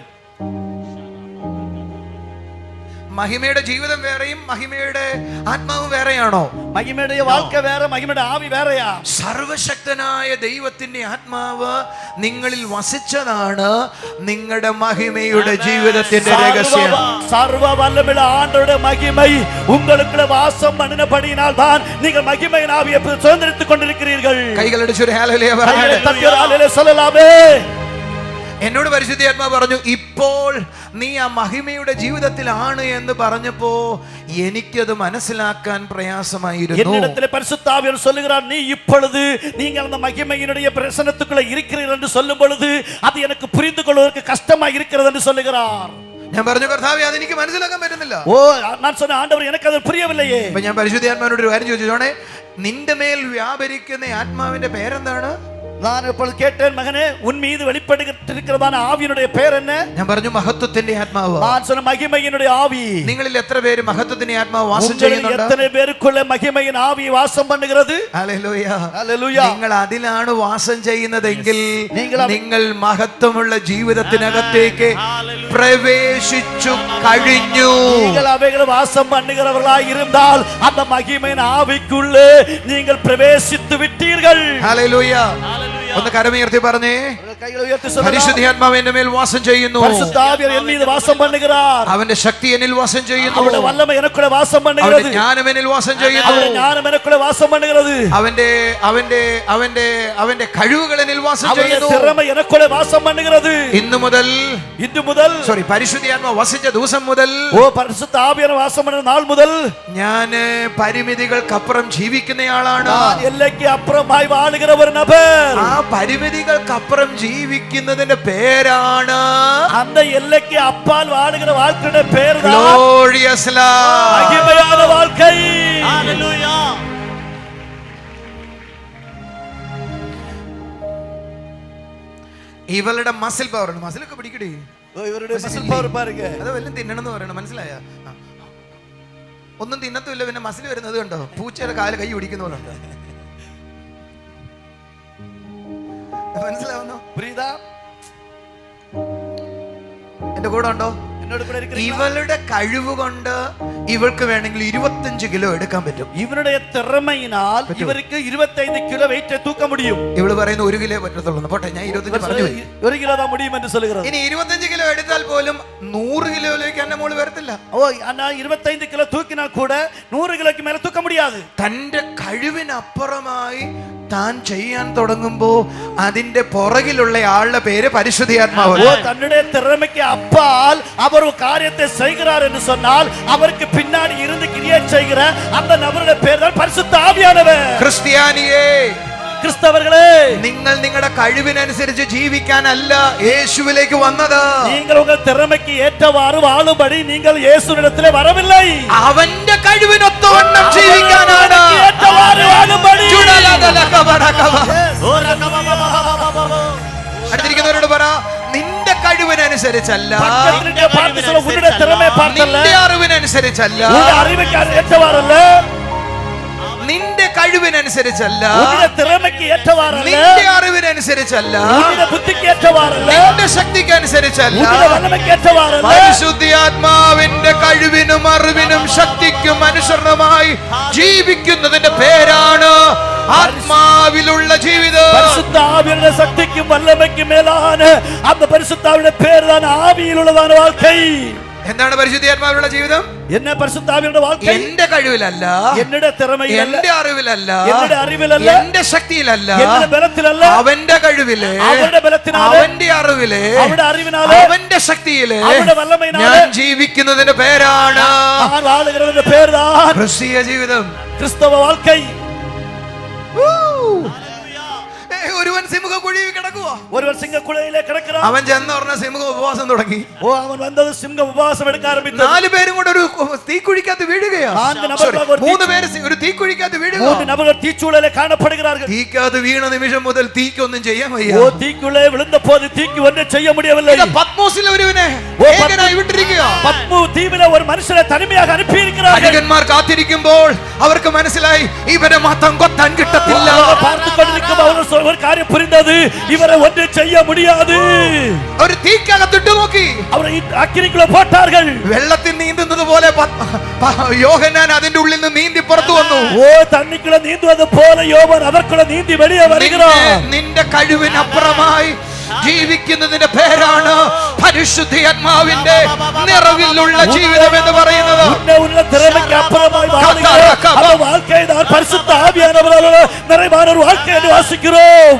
മഹിമയുടെ ജീവിതം വേറെയും മഹിമയുടെ ആത്മാവ് വേറെയാണോ? மகிமையுடைய வாழ்க்கை வேற, மகிமையோட ஆவி வேறயா? സർവശക്തനായ ദൈവത്തിന്റെ ആത്മാവ് നിങ്ങളിൽ വസിച്ചതാണ് നിങ്ങളുടെ മഹിമയുടെ ജീവിതത്തിന്റെ രഹസ്യം. சர்வ வல்லமையுள்ள ஆண்டவருடைய மகிமை உங்களுக்குள்ள வாசம் பண்ணினபடியினால் தான் நீங்கள் மகிமையின் ஆவியை சுதந்திரித்துக் கொண்டிருக்கிறீர்கள். കൈകളടിച്ചൊരു ഹല്ലേലൂയ கைகளை പറയട്ടെ. தட்டி ஒரு ஹல்லேலூயா சொல்லலாமே. എന്നോട് പരിശുദ്ധാത്മാവ് പറഞ്ഞു, ഇപ്പോൾ നീ ആ മഹിമയുടെ ജീവിതത്തിലാണ് എന്ന് പറഞ്ഞപ്പോ എനിക്കത് മനസ്സിലാക്കാൻ പ്രയാസമായിരുന്നു. என்னிடத்திலே பரிசுத்த ஆவியானவர் சொல்லுகிறார், நீ இப்பொழுது நீங்கள் அந்த மகிமையினுடைய பிரசன்னத்துக்குள்ள இருக்கிறீர்கள் என்று சொல்லும் பொழுது அது எனக்கு புரிந்து கொள்வதற்கு கஷ்டமா இருக்கிறது என்று சொல்லுகிறார். ഞാൻ പറഞ്ഞു കർത്താവേ അതെനിക്ക് മനസ്സിലാക്കാൻ പറ്റുന്നില്ല. ஓ நான் சொன்ன ஆண்டவர் எனக்கு அது புரியவில்லையே. അപ്പൊ ഞാൻ പരിശുദ്ധാത്മാവിനോട് ഒരു കാര്യം ചോദിച്ചു, ജോണേ നിന്റെ മേൽ വ്യാപരിക്കുന്ന ആത്മാവിന്റെ പേരെന്താണ്? நான் ഇപ്പോൾ கேட்டேன், மகனே உன் மீது வெளிப்படுகிறதான ஆவியினுடைய பெயர் என்ன? ഞാൻ പറഞ്ഞു മഹത്വത്തിന്റെ ആത്മാവ്. நான் சொன்ன மகிமையினுடைய ஆவி. നിങ്ങളിൽ എത്ര പേര് മഹത്വത്തിന്റെ ആത്മാവ് വാസം ചെയ്യുന്നുണ്ട്? எத்தனை பேருக்குள்ள மகிமையின் ஆவி வாசம் பண்ணுகிறது? Hallelujah, hallelujah. നിങ്ങൾ അതിലാണ് വാസം ചെയ്യുന്നതെങ്കിൽ നിങ്ങൾ മഹത്വമുള്ള ജീവിതത്തിനകത്തേക്ക് പ്രവേശിച്ചു കഴിഞ്ഞു. நீங்கள் அவைகளை வாசம் பண்ணுகிறவர்களாய் இருந்தால் அந்த மகிமையின் ஆவிக்குள்ளே நீங்கள் பிரவேசித்து விட்டீர்கள். ഹല്ലേലൂയ. ഒന്ന് കരമുയർത്തി പറഞ്ഞേ, പരിശുദ്ധാത്മാവ് എന്റെ മേൽ വാസം ചെയ്യുന്നു. അവന്റെ ശക്തി എന്നിൽ വാസം ചെയ്യുന്നു. അവന്റെ ജ്ഞാനം എന്നിൽ വാസം ചെയ്യുന്നു. അവന്റെ കഴിവുകൾ എന്നിൽ വാസം ചെയ്യുന്നു. ഇന്നു മുതൽ പരിശുദ്ധാത്മാവ് വസിച്ച ദിവസം മുതൽ ഞാൻ പരിമിതികൾക്കപ്പുറം ജീവിക്കുന്നയാളാണ്. അപ്പുറമായി വാഴുகிறவர் நபர். ആ പരിമിതികൾക്കപ്പുറം ജീവിക്കുന്നതിന്റെ പേരാണ് அந்த எல்லைக்கு அப்பால் வாழுகிற வாழ்க்கைയുടെ பேர் தான் glorious life. மகிமையான வாழ்க்கை. ஹalleluya. ഇവളുടെ മസിൽ പവർ ഉണ്ട്. മസിലൊക്കെ പിടിക്കടി. ഇവരുടെ മസിൽ പവർ പാരുക. അത് വല്ലതും തിന്നണമെന്ന് പറയണം, മനസ്സിലായ? ഒന്നും തിന്നത്തുമില്ല, പിന്നെ മസിൽ വരുന്നത് കണ്ടോ? പൂച്ചയുടെ കാല് കൈ പിടിക്കുന്ന പോലെ ഉണ്ട്. മനസ്സിലാവുന്നോ? പ്രീതാ എന്റെ കൂടെ ഉണ്ടോ? ഇവളുടെ കഴിവ് കൊണ്ട് ഇവൾക്ക് വേണമെങ്കിൽ 25 കിലോ എടുക്കാൻ പറ്റും. ഇവരുടെ തിറമയിനാൽ ഇവർക്ക് 25 കിലോ വെയിറ്റ് തൂക്ക முடியும். ഇവള് പറയുന്ന 1 കിലോ പറ്റത്തുള്ളൂ. പോട്ടെ, ഞാൻ 25 പറഞ്ഞു. 1 കിലോ தான் முடியும் என்று சொல்லுகிறது. ഇനി 25 കിലോ എടുത്താൽ പോലും 100 കിലോയിലേക്ക് എന്നെ മോള് വരത്തില്ല. ഓ, അന്നാ 25 കിലോ തൂക്കിനാൽ கூட 100 കിലോയ്ക്ക് മേലെ തൂക്ക முடியாது. തന്റെ കഴിവിനപ്പുറമായി താൻ ചെയ്യാൻ തുടങ്ങുമ്പോ അതിന്റെ പുറകിലുള്ള ആളുടെ പേര് പരിശുദ്ധാത്മാവ്. ഓ, തന്റെ തിറമയ്ക്ക് അപ്പാൽ അവർ ഒരു കാര്യത്തെ ചെയ്യുகிறார் என்று சொன்னால் அவருக்கு பின்னாடி இருந்து கிரியேட் செய்கிற அந்த நபருடைய பேர் தான் பரிசுத்த ஆவியானவர். ക്രിസ്ത്യാനിയേ, ക്രിസ്തവர்களே, നിങ്ങൾ നിങ്ങളുടെ കഴിവിനനുസരിച്ച് ജീവിക്കാനല്ല യേശുവിലേക്ക് വന്നത്. നിങ്ങൾ ഉங்க திறமைக்கு ஏற்றவாறு வாழும்படி நீங்கள் இயேசுவிடத்திலே வரவில்லை. അവന്റെ കഴിവിനൊത്തവണ്ണം ജീവിക്കാനാണ്. ஏற்றவாறு வாழும்படி. അടുത്തിരിക്കുന്നവരോട് പറ, നിന്റെ കഴിവിനനുസരിച്ചല്ല, നിന്റെ അറിവിനനുസരിച്ചല്ല, നിന്റെ കഴിവിനനുസരിച്ചല്ല, നിന്റെ അറിവിനനുസരിച്ചല്ല, നിന്റെ ശക്തിക്ക് അനുസരിച്ചല്ല, പരിശുദ്ധാത്മാവിന്റെ കഴിവിനും അറിവിനും ശക്തിക്കും അനുസരണമായി ജീവിക്കുന്നതിന്റെ പേരാണ് ആത്മാവിലുള്ള ജീവിതം. പരിശുദ്ധ ആവിയുടെ ശക്തിക്കും വല്ലമയ്ക്കും മേലാണ് அந்த பரிசுத்த ஆவிയുടെ പേരാണ് ആവിയിലുള്ളതാണ് வாழ்க்கை. എന്താണ് പരിശുദ്ധാത്മാവിലുള്ള ജീവിതം? എന്നെ പരിശുദ്ധ ആവിയുടെ வாழ்க்கை എന്റെ കഴിവിലല്ല, എന്റെ തിറമയിലല്ല, എന്റെ അറിവിലല്ല, എന്റെ അറിവിലല്ല, എന്റെ ശക്തിയിലല്ല, എന്റെ ബലത്തിലല്ല, അവന്റെ കഴിവില്, അവന്റെ ബലത്തിനാല്, അവന്റെ അറിവില്, അവന്റെ അറിവിനാല്, അവന്റെ ശക്തിയില് അവന്റെ വല്ലമയിനാല് ഞാൻ ജീവിക്കുന്നതിന്റെ പേരാണ് ഞാൻ വാഴുகிறതിന്റെ പേരാണ് ക്രിസ്തീയ ജീവിതം, ക്രിസ്തവ வாழ்க்கை. ഒരുവൻ സിംഹക്കുഴിയിൽ കിടക്കുക. ഒരുവൻ സിംഹക്കുഴിയിലെ കിടക്കുക. അവൻ ചെന്ന് പറഞ്ഞ സിംഹ ഉപവാസം തുടങ്ങി. ഓ, അവൻ വന്നത് സിംഹ ഉപവാസം എടുക്കാൻ ആരംഭിച്ചു. 4 പേരും കൂടെ ഒരു തീക്കുഴിക്കകത്ത് വീഴുകയാണ്. 3 പേര് ഒരു തീക്കുഴിക്കകത്ത് വീഴുക. 3 നபர்கள் തീച്ചൂളയിലെ കാണപ്പെടുகிறார்கள். തീക്കകത്ത് വീണ നിമിഷം മുതൽ തീക്കൊന്നും ചെയ്യാൻ വയ്യ. ഓ, തീക്കുള്ളേ വിழுந்த போது തീക്ക് ഒന്നും ചെയ്യാൻ முடியவில்லை. പത്മോസിലെ ഒരുവനെ ഏകനായി വിട്ടിരിക്കുക. പത്മു ദ്വീപിലെ ഒരു മനുഷ്യനെ തനിമയായി അനുപ്പിയിരിக்கிறார்கள். അടിയന്മാർ കാത്തിരിക്കുമ്പോൾ അവർക്ക് മനസ്സിലായി ഇവരെ മാത്രം കൊത്താൻ കിട്ടത്തില്ല. பார்த்துக்கொண்டிருக்கும் அவர் ஒரு காரியம் புரிந்தது, இவரை ஒன்றும் செய்ய முடியாது. ഒരു തീക്കകത്തിട്ട് നോക്കി അവരെ അഗ്നിക്കുള്ള പോട്ടാர்கள். വെള്ളത്തിൽ നീന്തുന്നത് പോലെ യോഹന്നാൻ അതിന്റെ ഉള്ളിൽ നിന്ന് നീന്തി പുറത്തു വന്നു. ഓ, തണ്ണിക്കുള്ള നീന്തുന്നത് പോലെ യോഹന്നാൻ അവർക്കുള്ള നീന്തി വെളിയെ വരുகிறார். നിന്റെ കഴിവിനപ്പുറമായി ജീവിക്കുന്നതിന്റെ പേരാണ് പരിശുദ്ധാത്മാവിന്റെ നിറവിലുള്ള ജീവിതം എന്ന് പറയുന്നത്. പരിശുദ്ധ ആവിയാനവരാൽ നിറവാன ഒരു வாழ்க்கையை வாசிக்கிறோம்.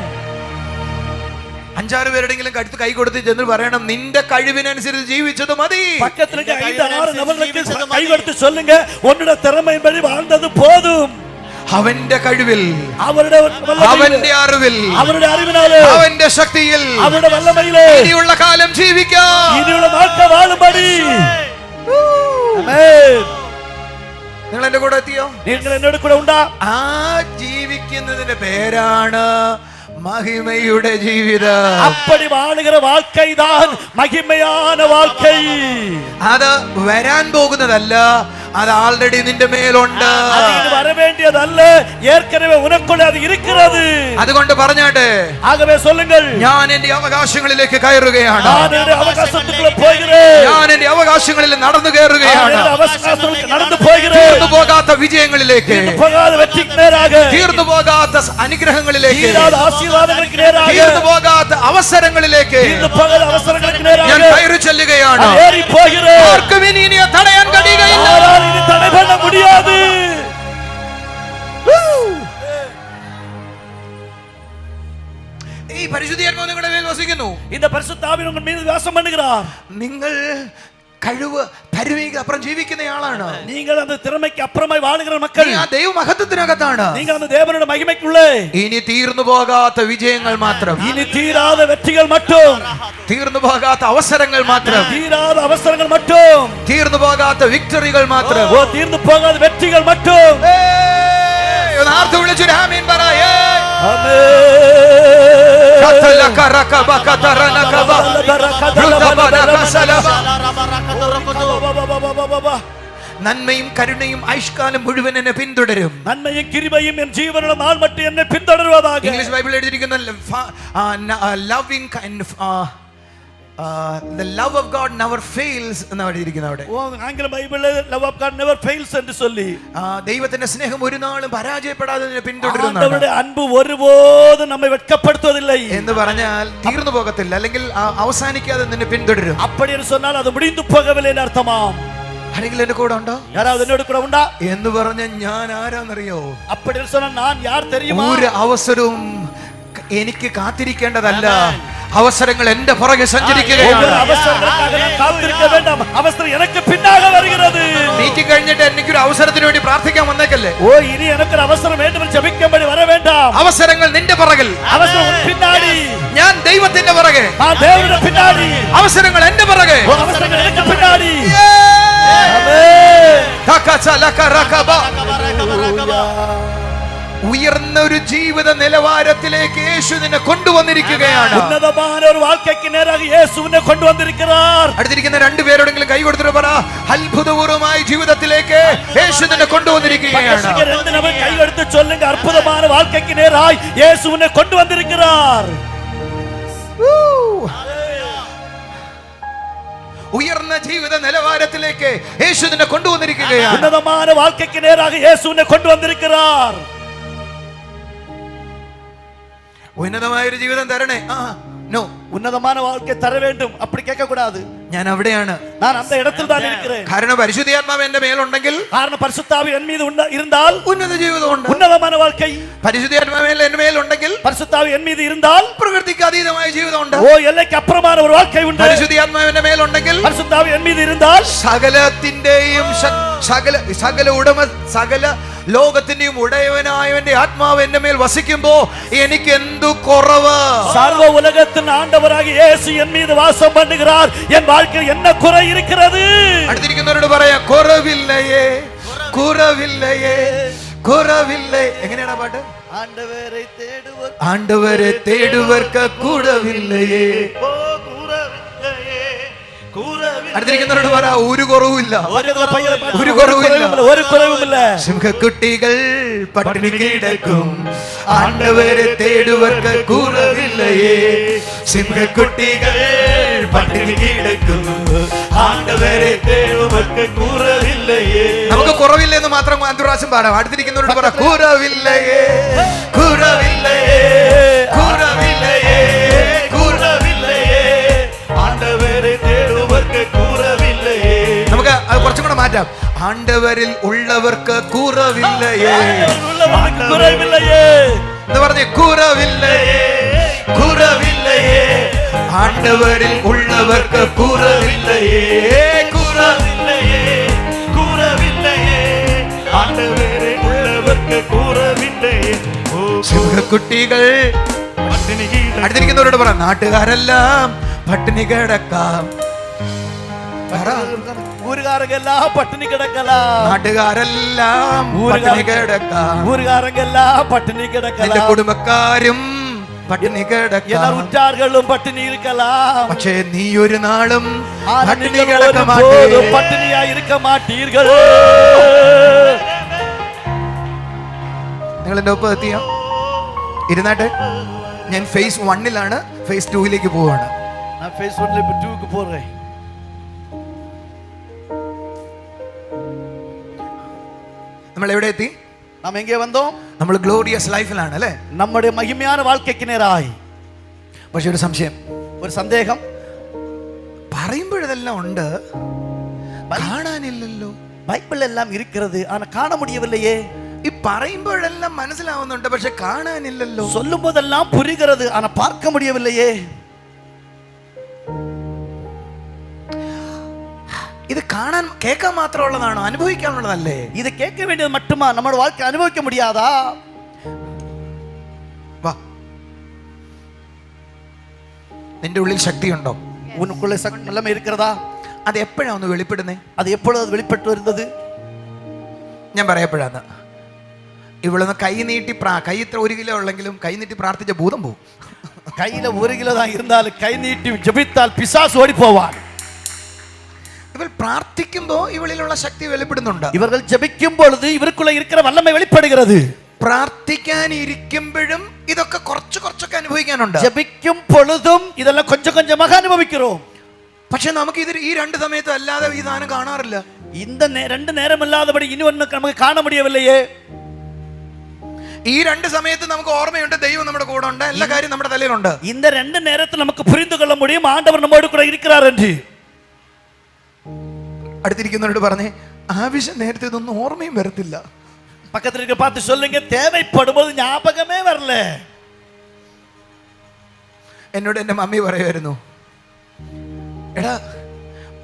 5-6 പേരുടെങ്കിലും അടുത്ത് കൈ കൊടുത്ത് ചെന്ന് പറയണം, നിന്റെ കഴിവിനനുസരിച്ച് ജീവിച്ചത് മതി. பக்கத்துல 5-6 நபர்களுக்கு கை கொடுத்து சொல்லுங்க, உன்னோட திறமையின்படி வாழ்ந்தது போதும். അവന്റെ കഴിവിൽ, അവരുടെ അവന്റെ അറിവിൽ, അവരുടെ അറിവിനാല്, അവന്റെ ശക്തിയിൽ, അവരുടെ വല്ലമയില് ഇനിയുള്ള കാലം ജീവിക്കാം. ഇനിയുള്ള നാൾക്കാർ വാഴുമ്പടി. ആമേൻ. നിങ്ങൾ എന്റെ കൂടെ എത്തിയോ? നിങ്ങൾ എന്നോട് കൂടെ ഉണ്ടാ. ആ ജീവിക്കുന്നതിന്റെ പേരാണ് மகிமையுட ஜீவிதம். அப்படி வாழுகிற வாழ்க்கை தான் மகிமையான வாழ்க்கை. அது വരാൻ പോകുന്നതല്ല, அது ஆல்ரெடி നിന്റെ മേലുണ്ട്. அது வர வேண்டியதல்ல, ஏற்கனவே உனக்குள்ள அது இருக்கிறது. അതുകൊണ്ട് പറഞ്ഞാട്ടെ, ആകவே சொல்லுங்கள், ഞാൻ എൻ്റെ അവകാശങ്ങളിലേക്ക് കയറുകയാണ്. ഞാൻ എൻ്റെ അവകാശത്തിലേക്ക് പോകുകയാണ്. ഞാൻ എൻ്റെ അവകാശങ്ങളിൽ നടന്നു കയറുകയാണ്. ഞാൻ എൻ്റെ അവകാശങ്ങളിലേക്ക് നടന്നു പോകുകയാണ്. തീർന്നു പോകാത്ത വിജയങ്ങളിലേക്ക്, തീർന്നു പോകാത്ത വെற்றிക്ക് നേരാக, തീർന്നു പോകാത്ത അനുഗ്രഹങ്ങളിലേക്ക്, തീരാത്ത ആശീർവാദങ്ങൾക്ക് നേരാக, തീർന്നു പോകാത്ത അവസരങ്ങളിലേക്ക്, തീർന്നു പോകാത്ത അവസരങ്ങൾക്ക് നേരാக ഞാൻ കയറി ചെല്ലുകയാണ്. ഏറി പോകുകയാണ്. ആർക്കും ഇനി തടയാൻ കഴിയുകയില്ല. ഇനി തടയാൻ முடியாது. ഈ പരിശുദ്ധാത്മാവ് നിങ്ങളുടെ മേൽ വസിക്കുന്നു. இந்த பரிசுத்த ஆவி உங்கள் மீது வாசம் பண்ணுகிறார். നിങ്ങൾ കഴിവ് പരിമിതിക്ക് അപ്പുറം ജീവിക്കുന്നയാളാണ്. നിങ്ങൾ அந்த திறமைக்கு அப்புறமாய் வாழுகிற மக்கள். നീ ആ ദൈവ മഹത്വത്തിനകത്താണ്. നിങ്ങൾ அந்த தேவனுடைய மகிமைக்குள்ளே. ഇനി തീർന്നു പോകാത്ത വിജയങ്ങൾ മാത്രം, ഇനി തീരാத വെற்றிകൾ மட்டுം, തീർന്നു പോകാത്ത അവസരങ്ങൾ മാത്രം, തീരാத അവസരങ്ങൾ மட்டுം, തീർന്നു പോകാത്ത വിക്ടറികൾ മാത്രം, ഓ തീർന്നു പോകാത്ത വെற்றிകൾ மட்டுം. ഒന്ന് ആർത്ത് വിളിച്ചു ആമേൻ പറയേ. നന്മയും കരുണയും ആയുഷ്കാലം മുഴുവൻ എന്നെ പിന്തുടരും. നന്മയും കിരുബയും എൻ ജീവനുള്ള നാൾ മറ്റും എന്നെ പിന്തുടരുവതാകും. ഇംഗ്ലീഷ് ബൈബിൾ എഴുതിയിരിക്കുന്ന loving the love of God never fails എന്നാണ് എഴുതിയിരിക്കുന്നത് അവിടെ. ഓ ആംഗ്ല ബൈബിളിൽ love of God never fails എന്ന് சொல்லி, ദൈവത്തിന്റെ സ്നേഹം ഒരു നാളും പരാജയപ്പെടാതെ എന്നെ പിന്തുടരുന്നു. അവരുടെ അൻപ് ഒരുപോലും നമ്മെ വെட்கப்படுத்துவதில்ல എന്ന് പറഞ്ഞാൽ തീർന്നു പോകത്തില്ല, അല്ലെങ്കിൽ അവസാനിക്കാതെ നിന്നെ പിന്തുടരും. அப்படி എന്ന് சொன்னால் அது முடிந்து போகவில்லை എന്ന് അർത്ഥമാം. ആരെങ്കിലും എന്റെ കൂടെ ഉണ്ടോ? யாராவது എന്നോട് കൂടെ ഉണ്ടോ എന്ന് പറഞ്ഞ ഞാൻ ആരാന്നറിയോ? அப்படி എന്ന് சொன்னால் நான் யார் தெரியுமா? ഒരു അവസരവും എനിക്ക് കാത്തിരിക്കേണ്ടതല്ല, അവസരങ്ങൾ എന്റെ പുറകെ സഞ്ചരിക്കുകയാണ്. മീറ്റിംഗ് കഴിഞ്ഞിട്ട് എനിക്കൊരു അവസരത്തിന് വേണ്ടി പ്രാർത്ഥിക്കാൻ വന്നേക്കല്ലേ. ഓ ഇനി എനിക്കൊരു അവസരം ജപിക്കുമ്പോൾ വര വേണ്ട. അവസരങ്ങൾ നിന്റെ പുറകിൽ, ഞാൻ ദൈവത്തിന്റെ പുറകെ, അവസരങ്ങൾ എന്റെ പുറകെ. ഉയർന്ന ഒരു ജീവിത നിലവാരത്തിലേക്ക് യേശു നിന്നെ കൊണ്ടുവന്നിരിക്കുകയാണ്. അടുത്തിരിക്കുന്ന രണ്ടുപേരോടെങ്കിലും കൈ കൊടുത്തിട്ട് പറ, അത്ഭുതപൂർവമായ ജീവിതത്തിലേക്ക് യേശു നിന്നെ കൊണ്ടുവന്നിരിക്കുകയാണ്. അത്ഭുതമായ വാഴ്ക്കയ്ക്ക് നേരായി യേശു നിന്നെ കൊണ്ടുവന്നിരിക്കുകയാണ്. ഉയർന്ന ജീവിത നിലവാരത്തിലേക്ക് യേശു നിന്നെ കൊണ്ടുവന്നിരിക്കുകയാണ്. ഉന്നതമായ വാഴ്ക്കയ്ക്ക് നേരായി യേശു നിന്നെ കൊണ്ടുവന്നിരിക്കുകയാണ്. ഉന്നതമായ ഒരു ജീവിതം തരണേ. നോ, ഉന്നതമായ வாழ்க்கை தர வேண்டும். அப்படி கேட்க கூடாது. ഞാൻ അവിടെയാണ്, ഞാൻ அந்த இடத்தில் தான் இருக்கிறேன். കാരണം പരിശുദ്ധാത്മാവ് എന്റെ മേലുണ്ടെങ്കിൽ, കാരണം പരിശുദ്ധാത്മാവ് എൻ மீது இருந்தால் ഉന്നത ജീവിതമുണ്ട്, ഉന്നതമായ வாழ்க்கை. പരിശുദ്ധാത്മാവ് എന്റെ മേലുണ്ടെങ്കിൽ, പരിശുദ്ധാത്മാവ് എൻ மீது இருந்தால் പ്രകൃതിക്ക് അതീതമായ ജീവിതമുണ്ട്. ഓ എല്ലയ്ക്ക് അപ്പുറമായ ഒരു வாழ்க்கை ഉണ്ട്. പരിശുദ്ധാത്മാവ് എന്റെ മേലുണ്ടെങ്കിൽ, പരിശുദ്ധാത്മാവ് എൻ மீது இருந்தாൽ സകലത്തിന്റെയും സകല ലോകത്തിന്റെയും ഉടയവനായവന്റെ ആത്മാവ് എന്റെ മേൽ വസിക്കുമ്പോ എനിക്ക് എന്തു കുറവ്? സർവ്വ ഉലകത്തിൻ ആണ്ടവരാകിയ യേശു എൻ மீது വാസം பண்ணுகிறார். என் வாழ்க்கையில் என்ன குறை இருக்கிறது? അടുത്തിരിക്കുന്നവരോട് പറയാ, കുറവില്ലയേ, കുറവില്ലയേ, കുറവില്ലേ. എങ്ങനെയാണ് പാട്ട്? ആണ്ടവരെ തേടുവർക്ക് കുറവില്ലയേ. അടുത്തിരിക്കുന്നവരോട് പറ, ഒരു കുറവുമില്ല, ഒരു കുറവുമില്ല, ഒരു കുറവുമില്ല. സിംഹക്കുട്ടികൾ പട്ടിണി കിടക്കും, ആണ്ടവരെ തേടുവർക്ക് കുറവില്ലയേ. സിംഹക്കുട്ടികൾ പട്ടിണി കിടക്കും, ആണ്ടവരെ തേടുവർക്ക് കുറവില്ലയേ. നമുക്ക് കുറവില്ലെന്ന് മാത്രം അന്തരാശം പാടാം. അടുത്തിരിക്കുന്നവരോട് പറ, കുറവില്ലയേ, കുറവില്ലയേ, കുറവില്ലയേ, കുറവില്ലയേ. ആണ്ടവരെ നമുക്ക് കുറച്ചും കൂടെ മാറ്റാം. ആണ്ടവരിൽ ഉള്ളവർക്ക് കുറവില്ലയേ, എന്ന് പറഞ്ഞേ, കുറവില്ലയേ, കുറവില്ലയേ. ആണ്ടവരിൽ ഉള്ളവർക്ക് കുറവില്ലയേ, കുറവില്ലയേ, കുറവില്ലയേ. ആണ്ടവരിൽ ഉള്ളവർക്ക് ഉറക്കെ കൂറവിട്ടേ സിംഹക്കുട്ടികൾ പട്ടിണി കീഴ അടുത്തിരിക്കുന്നവരോട് പറ, നാട്ടുകാരെല്ലാം പട്ടിണി കിടക്കാം. ഊരുകാരെല്ലാം പട്ടിണി കിടക്കലാം. നാട്ടുകാരെല്ലാം പട്ടിണി കിടക്കാം. ഊരുകാരെല്ലാം പട്ടിണി എന്റെ കിടക്കലാം. കുടുംബക്കാരും പട്ടിണി എല്ലാ കിടക്കാം. ഉറ്റാറുകളും പട്ടിണി ഇരിക്കലാം. പക്ഷേ നീ ഒരു നാളും ஆனா പട്ടിണി நீங்கள் കിടക്ക ஒருபோதும் பட்டினியா இருக்க மாட்டீர்கள். നിങ്ങൾ എന്റെ ഒപ്പം എത്തിയോ? ഇരുന്നാട്ടെ. ഞാൻ ഫേസ് 1-ലാണ്, ഫേസ് 2-ലേക്ക് പോവാണ്. நான் ஃபேஸ் 1ல இப்ப 2க்கு போறேன். നമ്മൾ എവിടെ എത്തി? நாம் எங்கே வந்தோம்? നമ്മൾ ഗ്ലോറിയസ് ലൈഫിലാണ് അല്ലേ? நம்முடைய மகிமையான வாழ்க்கைக்கு நேராய். പക്ഷെ ഒരു സംശയം, ஒரு சந்தேகம். പറയുമ്പോഴതെല്ലാം ഉണ്ട്, കാണാനില്ലല്ലോ. பைபிள் எல்லாம் இருக்கிறது, ஆனா காண முடியவில்லையே. ഈ പറയുമ്പോഴെല്ലാം മനസ്സിലാവുന്നുണ്ട്, പക്ഷെ കാണാനില്ലല്ലോ. சொல்லும் போதெல்லாம் புரிகிறது, ஆனா பார்க்க முடியவில்லையே. ഇത് കാണാൻ കേൾക്കാൻ മാത്രമുള്ളതാണോ, അനുഭവിക്കാനുള്ളതല്ലേ? இது கேட்க வேண்டியது மட்டுமா? நம்மளோட வாழ்க்கை அனுபவிக்க முடியாதா? വാ, നിന്റെ ഉള്ളിൽ ശക്തിയുണ്ടോ? உனக்குள்ள நல்லமை இருக்கிறதா? അത് എപ്പോഴാ ഒന്ന് വെളിപ്പെടുന്നേ? அது எப்பொழுது வெளிப்பட்டு வருന്നത്? ഞാൻ പറയപ്പോഴാണ്, ഇവളൊന്ന് കൈ നീട്ടി കൈ ഇത്ര 1 കിലോ ഉള്ളെങ്കിലും കൈ നീട്ടി പ്രാർത്ഥിച്ച ഭൂതം പോകും. கையில 1 கிலோ தான் இருந்தாலும் கை நீட்டி ஜெபித்தால் பிசாசு ஓடி போவான். ഇവൾ പ്രാർത്ഥിക്കുമ്പോ ഇവളിലുള്ള ശക്തി വെളിപ്പെടുന്നുണ്ട്. இவர்கள் ஜெபிக்கும் பொழுது இவருக்குள்ள இருக்கிற வல்லமை வெளிப்படுகிறது. പ്രാർത്ഥിക്കാൻ ഇരിക്കുമ്പോഴും ഇതൊക്കെ കുറച്ചൊക്കെ അനുഭവിക്കാനുണ്ട്. ஜெபிக்கும் பொழுதும் இதெல்லாம் கொஞ்சம் கொஞ்சமாக அனுபவிக்கிறோம். പക്ഷെ നമുക്ക് ഇത് ഈ 2 സമയത്തും അല്ലാതെ ഈ സാധനം കാണാറില്ല. இந்த 2 நேரம் இல்லாதபடி இன்னொன்னு நமக்கு காண முடியவில்லையே. ഈ 2 സമയത്ത് നമുക്ക് ഓർമ്മയുണ്ട്, ദൈവം നമ്മുടെ കൂടെ ഉണ്ട്, എല്ലാ കാര്യം നമ്മുടെ തലയിലുണ്ട്. இந்த 2 நேரத்தில் நமக்கு புரிந்து கொள்ள முடியும் ஆண்டவர் நம்மோடு கூட இருக்கிறார் என்று. അടുത്തിരിക്കുന്നവരോട് പറഞ്ഞേ, ആവശ്യം നേരത്തെ ഇതൊന്നും ഓർമ്മയും വരത്തില്ല. பக்கத்துல இருக்க பார்த்து சொல்லுங்க, தேவைப்படும்போது ஞாபகமே வரல. എന്നോട് എൻ്റെ മമ്മി പറയുമായിരുന്നു, എടാ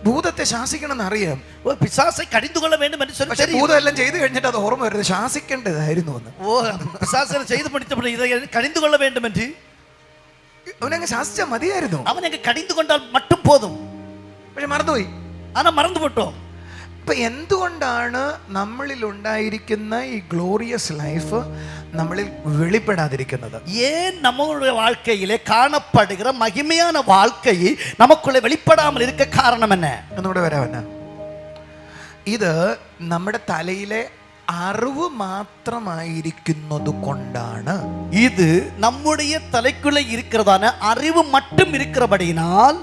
ഭൂതത്തെ ശാസിക്കണം എന്നറിയാം, ஓ பிசாசை கடிந்து கொள்ள வேண்டும் என்று சொல்லி പക്ഷെ தெரியும். ഭൂതം എല്ലാം ചെയ്ത് കഴിഞ്ഞിട്ട് അത് ഓർമ്മ വരുന്നത് ശാസിക്കേണ്ടതായിരുന്നു എന്ന്. ஓ பிசாசை செய்து முடித்தபடி இதை கடிந்து கொள்ள வேண்டும் என்று അവനങ്ങ് ശാസിച്ചാൽ മതിയായിരുന്നു, அவன் எங்க கடிந்து கொண்டால் மட்டும் போதும். പക്ഷെ മറന്നുപോയി. ஆனா மறந்து விட்டோம். ഇപ്പൊ എന്തുകൊണ്ടാണ് നമ്മളിൽ ഉണ്ടായിരിക്കുന്ന ഈ ഗ്ലോറിയസ് ലൈഫ് നമ്മളിൽ വെളിപ്പെടാതിരിക്കുന്നത്? ஏன் நம்மளுடைய வாழ்க்கையிலே காணப்படுகிற மகிமையான வாழ்க்கையை நமக்குள்ளே வெளிப்படாமல் இருக்க காரணம் என்ன? ഒന്നുകൂടെ വരാവന്ന. ഇത് നമ്മുടെ തലയിലെ അറിവ് മാത്രമായിരിക്കുന്നത് കൊണ്ടാണ്. இது நம்முடைய தலைக்குள்ளே இருக்கிறதான அறிவு மட்டும் இருக்கிறபடியினால்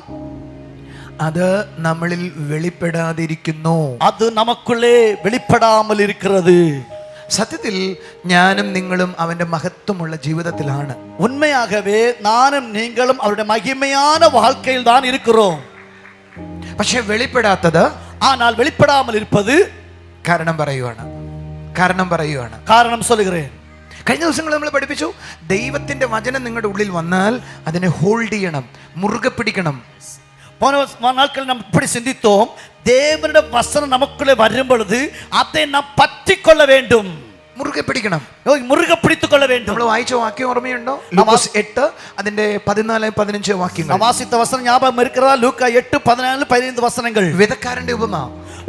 അത് നമ്മളിൽ വെളിപ്പെടാതിരിക്കുന്നു. அது நமக்குள்ளே வெளிப்படாமல் இருக்கிறது. സത്യത്തിൽ ഞാനും നിങ്ങളും അവന്റെ മഹത്വമുള്ള ജീവിതത്തിലാണ്. உண்மையாகவே நானும் நீங்களும் அவருடைய மகிமையான வாழ்க்கையில் தான் இருக்கிறோம். പക്ഷെ വെളിപ്പെടാത്തത്, ஆனால் வெளிப்படாமல் இருப்பது കാരണം പറയുവാണ്. காரணம் சொல்லுகிறேன். കഴിഞ്ഞ ദിവസങ്ങൾ നമ്മൾ പഠിപ്പിച്ചു, ദൈവത്തിന്റെ വചനം നിങ്ങളുടെ ഉള്ളിൽ വന്നാൽ അതിനെ ഹോൾഡ് ചെയ്യണം, മുറുകെ പിടിക്കണം. போன நாட்கள் நாம் இப்படி சிந்தித்தோம், தேவனுடைய வசனம் நமக்குள்ளே வரும் பொழுது அதை நாம் பற்றி கொள்ள வேண்டும், മുറുകെ പിടിക്കണം, முருக பிடித்துக் கொள்ள வேண்டும். നമ്മൾ വായിച്ച വാക്യം ഓർമ്മയുണ്ടോ? ലൂക്കോസ് 8 അതിന്റെ 14-15 വാക്യങ്ങൾ. வாசித்த வசனம் ஞாபகம் இருக்கிறதா? லூக்கா 8:14-15 வசனங்கள். വിതക്കാരന്റെ ഉപമ,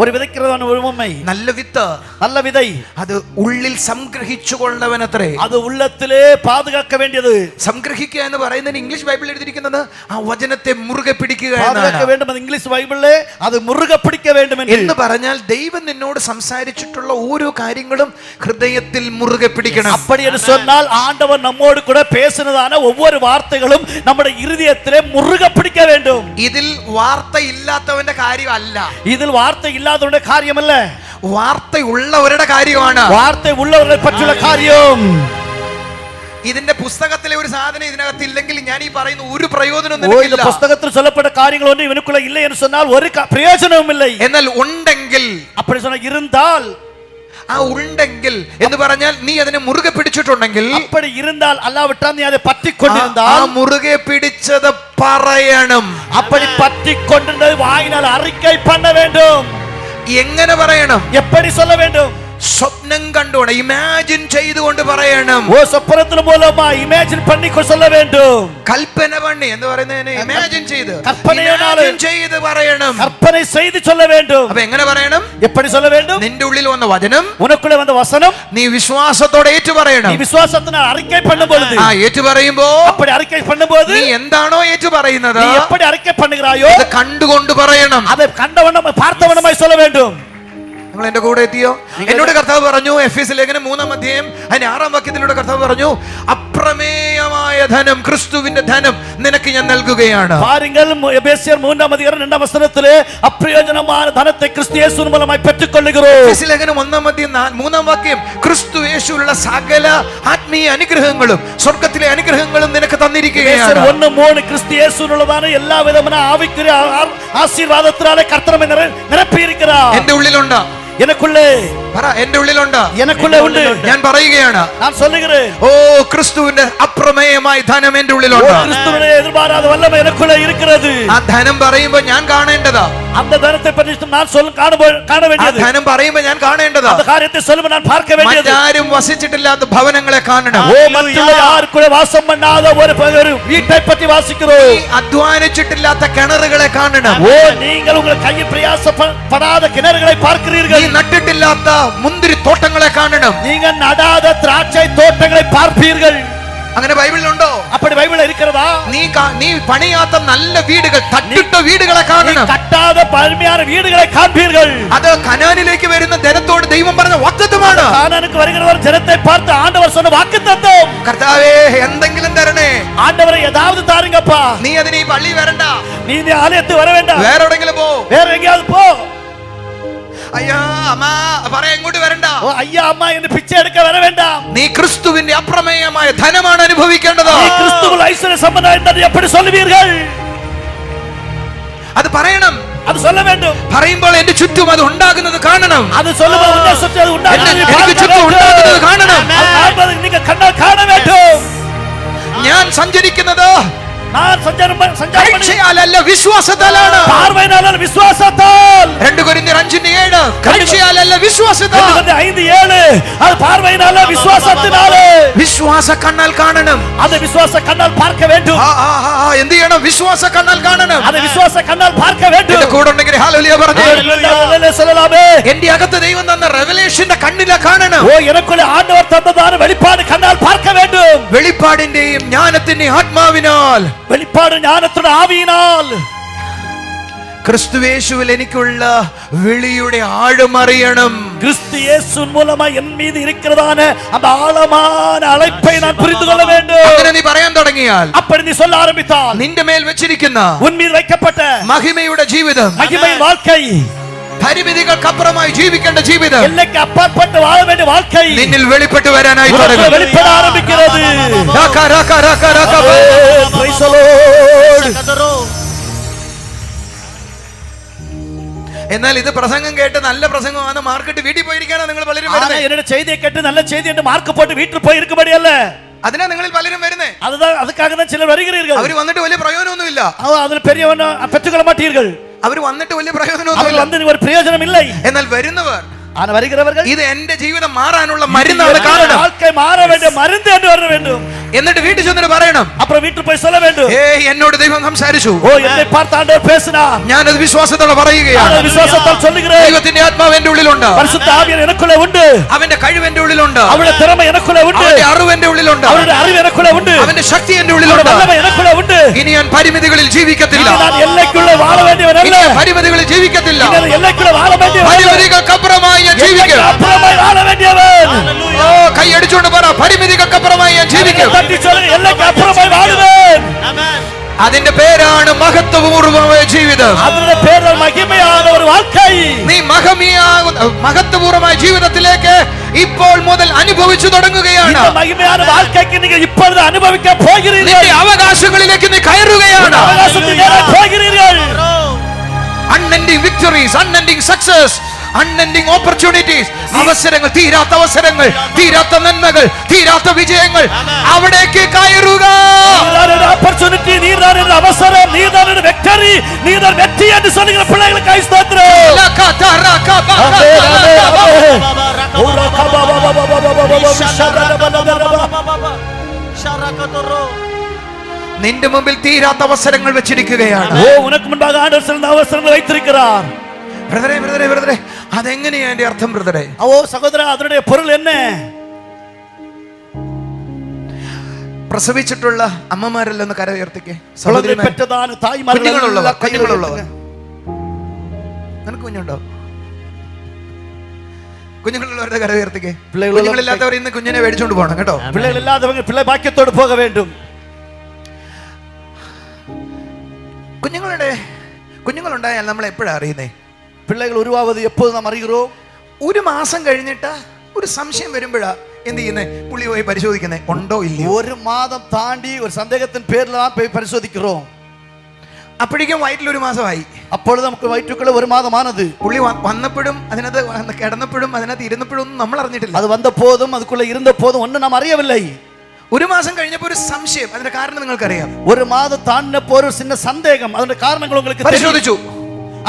ஒரு விதைக்கிறதான ஒரு உவமை. നല്ല വിത്ത്, நல்ல விதை, അത് ഉള്ളിൽ സംഗ്രഹിച്ചു കൊള്ളവനത്രേ. அது உள்ளத்திலே பாதுகாக்க வேண்டியது. സംഗ്രഹിക്കുക എന്ന് പറയുന്നതിന് ഇംഗ്ലീഷ് ബൈബിളിൽ എഴുതിയിരിക്കുന്നത് ആ വചനത്തെ മുറുകെ പിടിക്കുക பாதுகாக்க வேண்டும். அது இங்கிலீஷ் பைபிளிலே அது முருக பிடிக்க வேண்டும் എന്ന് പറഞ്ഞാൽ ദൈവം നിന്നോട് സംസാരിച്ചിട്ടുള്ള ഓരോ കാര്യങ്ങളും ഹൃദയത്തിൽ മുറുകെ പിടിക്കണം. அப்படி என்று சொன்னால் ஆண்டவர் நம்மோடு கூட பேசினதான ஒவ்வொரு வார்த்தைகளும் நம்முடைய இருதயத்திலே முருக பிடிக்க வேண்டும். ഇതിൽ വാർത്ത ഇല്ലാത്തവന്റെ കാര്യമല്ല, இதில் வார்த்தை இல்லாதவருடைய காரியம் அல்ல, വാർത്ത ഉള്ളവരുടെ കാര്യമാണ്. வார்த்தை உள்ளவர்களை பற்றியுள்ள காரியம். ഇതിന്റെ പുസ്തകത്തിലെ ഒരു സാധനം ഇതിനകത്ത് ഇല്ലെങ്കിൽ ഞാൻ ഈ പറയുന്ന ഒരു പ്രയോജനം இந்த புத்தகத்தில் சொல்லப்பட்ட காரியங்கள் ஒன்று இவனுக்குள்ள இல்லை என்று சொன்னால் ஒரு பிரயோஜனமும் இல்லை. എന്നാൽ ഉണ്ടെങ്കിൽ, அப்படி சொன்ன இருந்தால், ആ ഉണ്ടെങ്കിൽ എന്ന് പറഞ്ഞാൽ നീ അതിനെ മുറുകെ പിടിച്ചിട്ടുണ്ടെങ്കിൽ, அப்படி இருந்தால் அல்லாவிட்டால் நீ அதை பற்றி ആ கொண்டிருந்தால், മുറുകെ പിടിച്ചത് പറയണം. அப்படி பற்றி கொண்டிருந்தது வாயினால் அறிக்கை பண்ண வேண்டும். എങ്ങനെ പറയണം? எப்படி சொல்ல வேண்டும்? സ്വപ്നം കണ്ടുകൊണ്ട് ഇമാജിൻ ചെയ്തുകൊണ്ട് പറയണം. ஓ சொப்பனத்தின் மூலமா இமேஜின் பண்ணி சொல்ல வேண்டும். കൽപ്പന പണി എന്ന് പറയുന്നതിന് ഇമാജിൻ ചെയ്ത് കൽപ്പനയോടാണ് imagine ചെയ്ത് പറയണം. கற்பனை செய்து சொல்ல வேண்டும். അപ്പൊ എങ്ങനെ പറയണം? எப்படி சொல்ல வேண்டும்? നിന്റെ ഉള്ളിൽ വന്ന വചനം உனக்குள்ளே வந்த வசனம் നീ വിശ്വാസത്തോടെ ഏറ്റു പറയണം. நீ விசுவாசத்தினால் அறிக்கை பண்ணும் பொழுது ആ ഏറ്റു പറയുമ്പോ அப்படி அறிக்கை பண்ணும்போது നീ എന്താണോ ഏറ്റു പറയുന്നത് நீ எப்படி அறிக்கை பண்ணுகிறாயோ അത് കണ്ടുകൊണ്ട് പറയണം. அதை കണ്ടവണ്ണം பார்த்தவண்ணமாய் சொல்ல வேண்டும். നിങ്ങൾ എന്റെ കൂടെ എത്തിയോ? എന്നോട് കർത്താവ് പറഞ്ഞു എഫെസ്യ ലേഖനം 3-ാം അധ്യായം അതിന്റെ 6-ാം വാക്യത്തിലൂടെ കർത്താവ് പറഞ്ഞു അപ്രമേയമായ ധനം, ക്രിസ്തുവിന്റെ ധനം നിനക്ക് ഞാൻ നൽകുകയാണ്. பாருங்கள் எபேசியர் 3-ாம் அதிகாரம் 2-ாம் வசனத்திலே அப்பிரயோஜனமான தனத்தை கிறிஸ்து இயேசுவின் மூலமாய் பெற்றுக்கொள்கிறோம். എഫെസ്യ ലേഖനം 1-ാം അധ്യായം 3-ാം വാക്യം ക്രിസ്തു യേശുവിലുള്ള സകല ആത്മീയ അനുഗ്രഹങ്ങളും സ്വർഗ്ഗത്തിലെ അനുഗ്രഹങ്ങളും നിനക്ക് തന്നിരിക്കുകയാണ്. 1:3 கிறிஸ்து இயேசுவினுள்ளதான எல்லா விதமான ஆவிக்குரிய ஆசீர்வாதத்தினாலே கர்த்தர் நம்மை நிரப்பி இருக்கிறார். എന്റെ ഉള്ളിലുണ്ട്, எனக்குள்ளே പറ എന്റെ ഉള്ളിലുണ്ട്, எனக்குள்ளே உண்டு. ഞാൻ പറയുകയാണ് நான் சொல்லுகிறேன், ഓ ക്രിസ്തുവിന്റെ അപ്രമേയമായ ധനം എന്റെ ഉള്ളിലുണ്ട്. கிறிஸ்துவினுடைய எதிர்பாராத வல்லமை எனக்குள்ளே இருக்கிறது. ആ ധനം പറയുമ്പോ ഞാൻ കാണേണ്ടതാ, அந்த தனத்தை பற்றி நான் காண ആ வேண்டியது. ധനം പറയുമ്പോ ഞാൻ കാണേണ്ടതാ. அந்த காரியத்தை சொல்லும்போது நான் பார்க்க வேண்டியது. മറ്റാരും വസിച്ചിട്ടില്ലാത്ത ഭവനങ്ങളെ കാണണം. ஓ மറ്റുള്ള யாருக்குள்ள வாசம் பண்ணாத ஒரு வீட்டை பற்றி வாசிக்கிறோம். നീ അധ്വാനിച്ചിട്ടില്ലാത്ത കിണറുകളെ കാണണം. ஓ நீங்கள் உங்கள் கையில் பிரயாசப்படாத கிணறுகளை നീ பார்க்கிறீர்கள். നട്ടിട്ടില്ലാത്ത മുന്തിരി തോട്ടങ്ങളെ കാണണം. நீங்கள் நடாத திராட்சை தோட்டங்களை பார்ப்பீர்கள். അങ്ങനെ ബൈബിളിലുണ്ടോ? அப்படி பைபிள்ல இருக்கிறதா? നീ പണിയാത്ത നല്ല വീടുകൾ, തട്ടിട്ട വീടുകളെ കാണണം. கட்டாத பழமையான வீடுகளை காண்பீர்கள். അത് കനാനിലേക്ക് വരുന്ന ജനത്തോട് ദൈവം പറഞ്ഞ വാഗ്ദത്തമാണ്. கானானுக்கு வருகிறவர் ஜனத்தை பார்த்து ஆண்டவர் சொன்ன வாக்குத்தத்தம். കർത്താവേ എന്തെങ്കിലും തരണേ, ஆண்டவரை ஏதாவது தாருங்கப்பா. നീ അതിന് ഈ പള്ളി വരണ്ട, நீ இந்த ஆலயத்துக்கு வர வேண்டாம், വേറെ എവിടെങ്കിലും പോ. வேற எங்கேயாவது போ. അയ്യാ അമ്മ പറയാ എങ്ങോട്ട് വരണ്ട. ஓ ஐயா அம்மா என்று பிச்சை எடுக்க வர வேண்டாம். നീ ക്രിസ്തുവിന്റെ അപ്രമേയമായ ധനമാണ് അനുഭവിക്കേണ്ടത്. நீ கிறிஸ்துவுல் ஐஸ்வர்ய சம்பந்தம் என்று எப்படி சொல்லுவீர்கள்? അത് പറയണം, அது சொல்ல வேண்டும். പറയുമ്പോൾ എന്റെ ചുറ്റും അത് ഉണ്ടാകുന്നത് കാണണം. அது சொல்லும்போது உன்னை சுற்றி அது உண்டாகுது. എനിക്ക് ചുറ്റും ഉണ്ടാകുന്നത് കാണണം. அது காண்பது நீங்க கண்ணால் காண வேண்டும். ഞാൻ സഞ്ചരിക്കുന്നത് நான் சஞ்சாரம் കാഴ്ചയാലല്ല വിശ്വാസത്താലാണ്. பார்வையினால விசுவாசத்தால். 2 കൊരിന്ത്യർ 5:7 കാഴ്ചയാലല്ല വിശ്വാസത്താൽ. 5:7 அது பார்வையினால விசுவாசத்தினாலே. വിശ്വാസ കണ്ണാൽ കാണണം. அது விசுவாச கண்ணால் பார்க்க வேண்டும். എന്ത് ചെയ്യണം? വിശ്വാസ കണ്ണാൽ കാണണം. அது விசுவாச கண்ணால் பார்க்க வேண்டும். എന്റെ കൂടെ ഉണ്ടെങ്കിൽ ഹല്ലേലൂയ പറഞ്ഞു. ஹல்லேலூயா சொல்லலாமே. എന്റെ അകത്ത് ദൈവം തന്ന റെവലേഷന്റെ കണ്ണില കാണണം. ஓ எனக்குள்ள ஆண்டவர் தந்ததான வெளிப்பாடு கண்ணால் பார்க்க வேண்டும். വെളിപ്പാടിന്റെയും ജ്ഞാനത്തിന്റെയും ആത്മാവിനാൽ, வெளிப்பாடு ஞானத்துடைய ஆவியினால் ക്രിസ്തുയേശുവിൽ എനിക്കുള്ള വിളിയുടെ ആഴം അറിയണം. கிறிஸ்து இயேசுவின் மூலமா என் மீது இருக்கிறதான அந்த ஆழமான அழைப்பை நான் புரிந்து கொள்ள வேண்டும். അങ്ങനെ നീ പറയാൻ തുടങ്ങിയാൽ, அப்படி நீ சொல்ல ஆரம்பித்தால் നിന്റെ മേൽ വെച്ചിരിക്കുന്ന உன் மீது வைக்கப்பட்ட മഹിമയുടെ ജീവിതം, மகிமையின் வாழ்க்கை, പരിമിതികൾക്കപ്പുറമായി ജീവിക്കേണ്ട ജീവിതം எல்லைக்கு அப்பாற்பட்டு வாழ வேண்டிய வாழ்க்கை നിന്നിൽ വെളിപ്പെട്ടു വരാനായി உனக்குள்ள തുടങ്ങും. வெளிப்பட ஆரம்பிக்கிறது. രാക്കാ, രാക്കാ, രാക്കാ, രാക്കാ. Praise the Lord. എന്നാൽ ഇത് പ്രസംഗം കേട്ട് നല്ല പ്രസംഗമാണ് മാർക്കറ്റ് വീട്ടിൽ പോയിരിക്കാനാ നിങ്ങൾ പലരും ஆனா വരുന്നത്. என்னோட செய்தியை கேட்டு நல்ல செய்தி என்று மார்க் போட்டு வீட்டுக்கு போய் இருக்கும்படி அல்ல. അതിനാ നിങ്ങളിൽ പലരും വരുന്നേ. அதுக்காக தான் சிலர் வருகிறீர்கள். അവര് വന്നിട്ട് വലിയ പ്രയോജനമൊന്നുമില്ല. அதில் பெரியவன் பெற்றுக்கொள்ள மாட்டீர்கள். അവര് വന്നിട്ട് വലിയ அவர்கள் പ്രയോജനമൊന്നുമില്ല. வந்து ஒரு பிரயோஜனம் இல்லை. എന്നാൽ വരുന്നവർ ஆனா வருகிறவர்கள் ഇത് എന്റെ ജീവിതം മാറാനുള്ള മരുന്നാണ് കാരണം. வாழ்க்கை மாற வேண்டிய மருந்து என்று வர வேண்டும். എന്നിട്ട് വീട്ടിൽ ചെന്നിട്ട് പറയണം, அப்புறம் வீட்டுக்கு போய் சொல்ல வேண்டும், എന്നോട് ദൈവം സംസാരിച്ചു, ஓ என்னை பார்த்து ஆண்டவர் பேசினார். ഞാനത് വിശ്വാസത്തോടെ പറയുകയാണ്. நான் விசுவாசத்தால் சொல்லுகிறேன். ദൈവത്തിന്റെ ആത്മാവ് എന്റെ ഉള്ളിലുണ്ട്, பரிசுத்த ஆவியானவர் எனக்குள்ளே உண்டு, അവന്റെ കഴിവ് എന്റെ ഉള്ളിലുണ്ട്, அவருடைய திறமை எனக்குள்ளே உண்டு, അവന്റെ അറിവ് എന്റെ ഉള്ളിലുണ്ട്, அவருடைய அறிவு எனக்குள்ளே உண்டு, അവന്റെ ശക്തി എന്റെ அவருடைய ഉള്ളിലുണ്ട്. வல்லமை எனக்குள்ளே உண்டு. ഇനി ഞാൻ പരിമിതികളിൽ ജീവിക്കത്തില്ല. இனி நான் എல்லைக்குள்ள வாழ வேண்டியவன் ഇനി அல்ல. ഞാൻ പരിമിതികളിൽ ജീവിക്കത്തില്ല. இனி நான் எல்லைக்குள்ள வாழ வேண்டியவன் அல்ல. പരിമിതികൾക്കപ്പുറമായി ഞാൻ ജീവിക്കും. எல்லைக்கு அப்புறமாய் வாழ வேண்டியவன். ഓ കൈ അടിച്ചുകൊണ്ട് പറ, പരിമിതികൾക്കപ്പുറമായി ഞാൻ ജീവിക്കും. தட்டி சொல்லுங்க, எல்லைக்கு அப்புறமாய் வாழுவேன். അതിന്റെ പേരാണ് മഹത്വപൂർവമായ ജീവിതം. അതിന്റെ പേര് മഹിമயான ഒരു வாழ்க்கை. നീ മഹത്വപൂർവമായ ജീവിതത്തിലേക്ക് ഇപ്പോൾ മുതൽ അനുഭവിച്ചു തുടങ്ങുകയാണ്. இந்த மகிமையான வாழ்க்கைக்கு நீங்க இப்பொழுது அனுபவிக்க போகிறீர்கள். നിന്റെ അവകാശങ്ങളിലേക്ക് നീ കയറുകയാണ്. அவகாசத்துக்கு போகிறீர்கள். Unending victories, unending success, unending opportunities. അവസരങ്ങൾ, തീരാത്ത അവസരങ്ങൾ, തീരാത്ത നന്മകൾ, തീരാത്ത വിജയങ്ങൾ, അവിടേക്ക് കയറുക. நீதான opportunity, நீதான அவசரம், நீதான victory, நீதான வெற்றி என்று சொல்லுகிற பிள்ளைகளுக்கு ஸ்தோத்திரம். നിന്റെ മുമ്പിൽ തീരാത്ത അവസരങ്ങൾ വെച്ചിരിക്കുകയാണ്. ஓ உனக்கு முன்பாக ஆண்டவர் சிறந்த அவசரங்களை வைத்திருக்கிறார். ബ്രദറെ അതെങ്ങനെയാ എന്റെ അർത്ഥം ബ്രദറെ? ஓ சகோதரா, அதனுடைய பொருள் என்ன? പ്രസവിച്ചിട്ടുള്ള അമ്മമാരെല്ലാം ഒന്ന് കര ഉയർത്തിക്കേ. குழந்தை பெற்றதான தாய்மார்கள் കുഞ്ഞുങ്ങളുള്ളവർ നിനക്ക് കുഞ്ഞുണ്ടോ? കുഞ്ഞുങ്ങളുള്ളവരുടെ കര ഉയർത്തിക്കേ. കുഞ്ഞുങ്ങളില്ലാത്തവർ ഇന്ന് കുഞ്ഞിനെ മേടിച്ചോണ്ട് പോകണം കേട്ടോ. பிள்ளைகள் இல்லாதவங்க பிள்ளை பாக்கியத்தோடு போக வேண்டும். കുഞ്ഞുങ്ങളുണ്ടായാൽ നമ്മൾ എപ്പോഴാ അറിയുന്നേ? பிள்ளைகள் உருவாவது எப்போது நாம் அறிகிறோம்? ഒരു മാസം കഴിഞ്ഞിട്ട് ഒരു സംശയം വരുമ്പോഴാ എന്ത് ചെയ്യുന്നേ? പുള്ളി പോയി പരിശോധിക്കുന്നേ ഉണ്ടോ ഇല്ലയോ. ஒரு மாதம் தாண்டி ஒரு சந்தேகத்தின் பேர்ல தான் போய் பரிசோதிக்கிறோம். അപ്പോഴേക്കും വയറ്റിൽ ഒരു മാസമായി. அப்பொழுது നമുക്ക് വയറ്റുക്കുള്ള ഒരു മാസമാனது. പുള്ളി വന്നപ്പോഴും അതിനകത്ത് കിടന്നപ്പോഴും അതിനകത്ത് ഇരുന്നപ്പോഴും ഒന്നും നമ്മൾ അറിഞ്ഞിട്ടില്ല. அது வந்த போதும் அதுக்குள்ள இருந்த போதும் ஒன்றும் நாம் அறியவில்லை. ഒരു മാസം കഴിഞ്ഞപ്പോൾ ഒരു സംശയം, അതിന്റെ കാരണം നിങ്ങൾക്കറിയാം. ஒரு மாதம் தாண்டினப்போ ஒரு சின்ன சந்தேகம், அதோட காரணங்கள் உங்களுக்கு പരിശോധിച്ചു.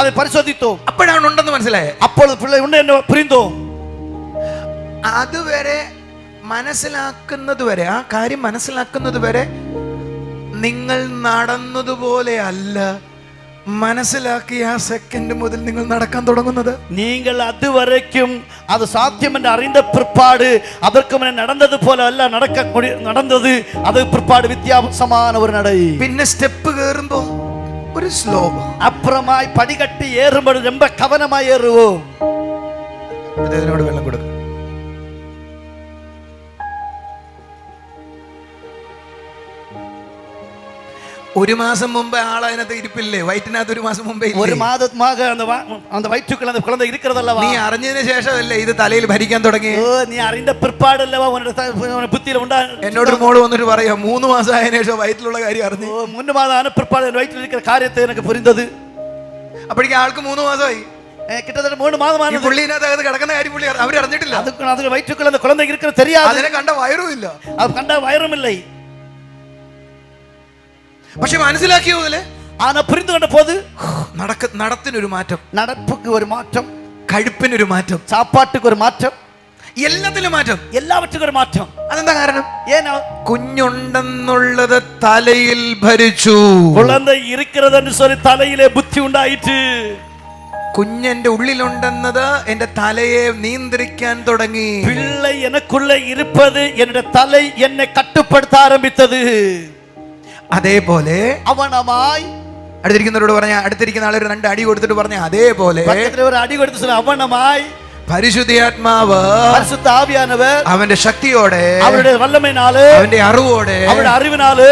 அதை பரிசோதித்தோம். അപ്പോഴാണ് ഉണ്ടെന്ന് മനസ്സിലായത്. அப்பொழுது பிள்ளை உண்டு என்று புரிந்தோம். അതുവരെ മനസ്സിലാക്കുന്നത് വരെ, ആ കാര്യം മനസ്സിലാക്കുന്നത് വരെ നിങ്ങൾ നടന്നതുപോലെ അല്ല മനസ്സിലാക്കിയ ആ സെക്കൻഡ് മുതൽ നിങ്ങൾ നടക്കാൻ തുടങ്ങുന്നത്. நீங்கள் அதுவரைக்கும் அது சாத்தியம் என்று அறிந்த பிற்பாடு அதற்கு முன்னே நடந்தது போல அல்ல நடந்தது. அது பிற்பாடு வித்தியாசமான ஒரு நடை. പിന്നെ സ്റ്റെപ്പ് കയറുമ്പോ ഒരു സ്ലോ, அப்புறமாய் படிக்கட்டி ஏறும்போது ரொம்ப கவனமாய் ஏறுவோம். അതിനോട് വെള്ളം കൊടുക്കും. ഒരു മാസം മുമ്പേ ആൾ അതിനകത്ത് ഇരിപ്പില്ലേ? വയറ്റിനകത്ത് ഒരു മാസം മുമ്പേ ഒരു മാസமாக அந்த வயிற்றுக்குள்ள அந்த குழந்தை இருக்கிறதல்லவா? നീ അറിഞ്ഞതിന് ശേഷമല്ലേ ഇത് തലയിൽ ഭരിക്കാൻ തുടങ്ങി? നീ അറിந்த பிற்பாடல்லவா உன்னுடைய புத்தியில உண்டா? എന്നോട് മോള് വന്നിട്ട് പറയാ 3 മാസം ആയതിനു ശേഷം വയറ്റിലുള്ള കാര്യം അറിഞ്ഞു. 3 மாதம் ஆன பிற்பாடு என் வயிற்றில் இருக்கிற காரியத்தை எனக்கு புரிந்தது. അപ്പോഴേക്കും ആൾക്ക് 3 മാസമായി. கிட்டத்தட்ட 3 மாதமான പുള്ളിനകത്ത് കിടക്കുന്ന കാര്യം പുള്ളി അവരറിഞ്ഞിട്ടില്ല. அது வயிற்றுக்குள்ள அந்த குழந்தை இருக்கிற தெரியாது. അതിനെ കണ്ട വയറും ഇല്ല. அது கண்ட வயிறும் இல்லை. പക്ഷെ മനസ്സിലാക്കിയോ? ஆனா புரிந்து கொண்ட போது നടത്തിനൊരു മാറ്റം, நடப்புக்கு ஒரு மாற்றம், കഴിപ്പിനൊരു മാറ്റം, சாப்பாட்டுக்கு ஒரு மாற்றம், എല്ലാത്തിലും മാറ്റം, எல்லாவற்றுக்கும் ஒரு மாற்றம். അതെന്താ കാരണം? ஏன்னா കുഞ്ഞുണ്ടെന്നുള്ളത് തലയിൽ ഭരിച്ചു. குழந்தை இருக்கிறது என்று சொல்லி தலையிலே புத்தி உண்டாயிற்று. കുഞ്ഞെന്റെ ഉള്ളിലുണ്ടെന്നത് എന്റെ തലയെ നിയന്ത്രിക്കാൻ തുടങ്ങി. பிள்ளை எனக்குள்ளே இருப்பது என்னுடைய தலை என்னை கட்டுப்படுத்த ஆரம்பித்தது. അതേപോലെ அவனமாய் അടുത്തിരിക്കുന്നവരോട് പറഞ്ഞ, അടുത്തിരിക്കുന്ന ആളൊരു 2 അടി കൊടുത്തിട്ട് പറഞ്ഞ, അതേപോലെ ஒரு அடி கொடுத்து சொல்ல அவனமாய் പരിശുദ്ധാത്മാവ് பரிசுத்த ஆவியானவர் അവന്റെ ശക്തിയോടെ, அவருடைய வல்லமையினாலே, അവന്റെ അറിവോടെ, அவருடைய அறிவினாலே,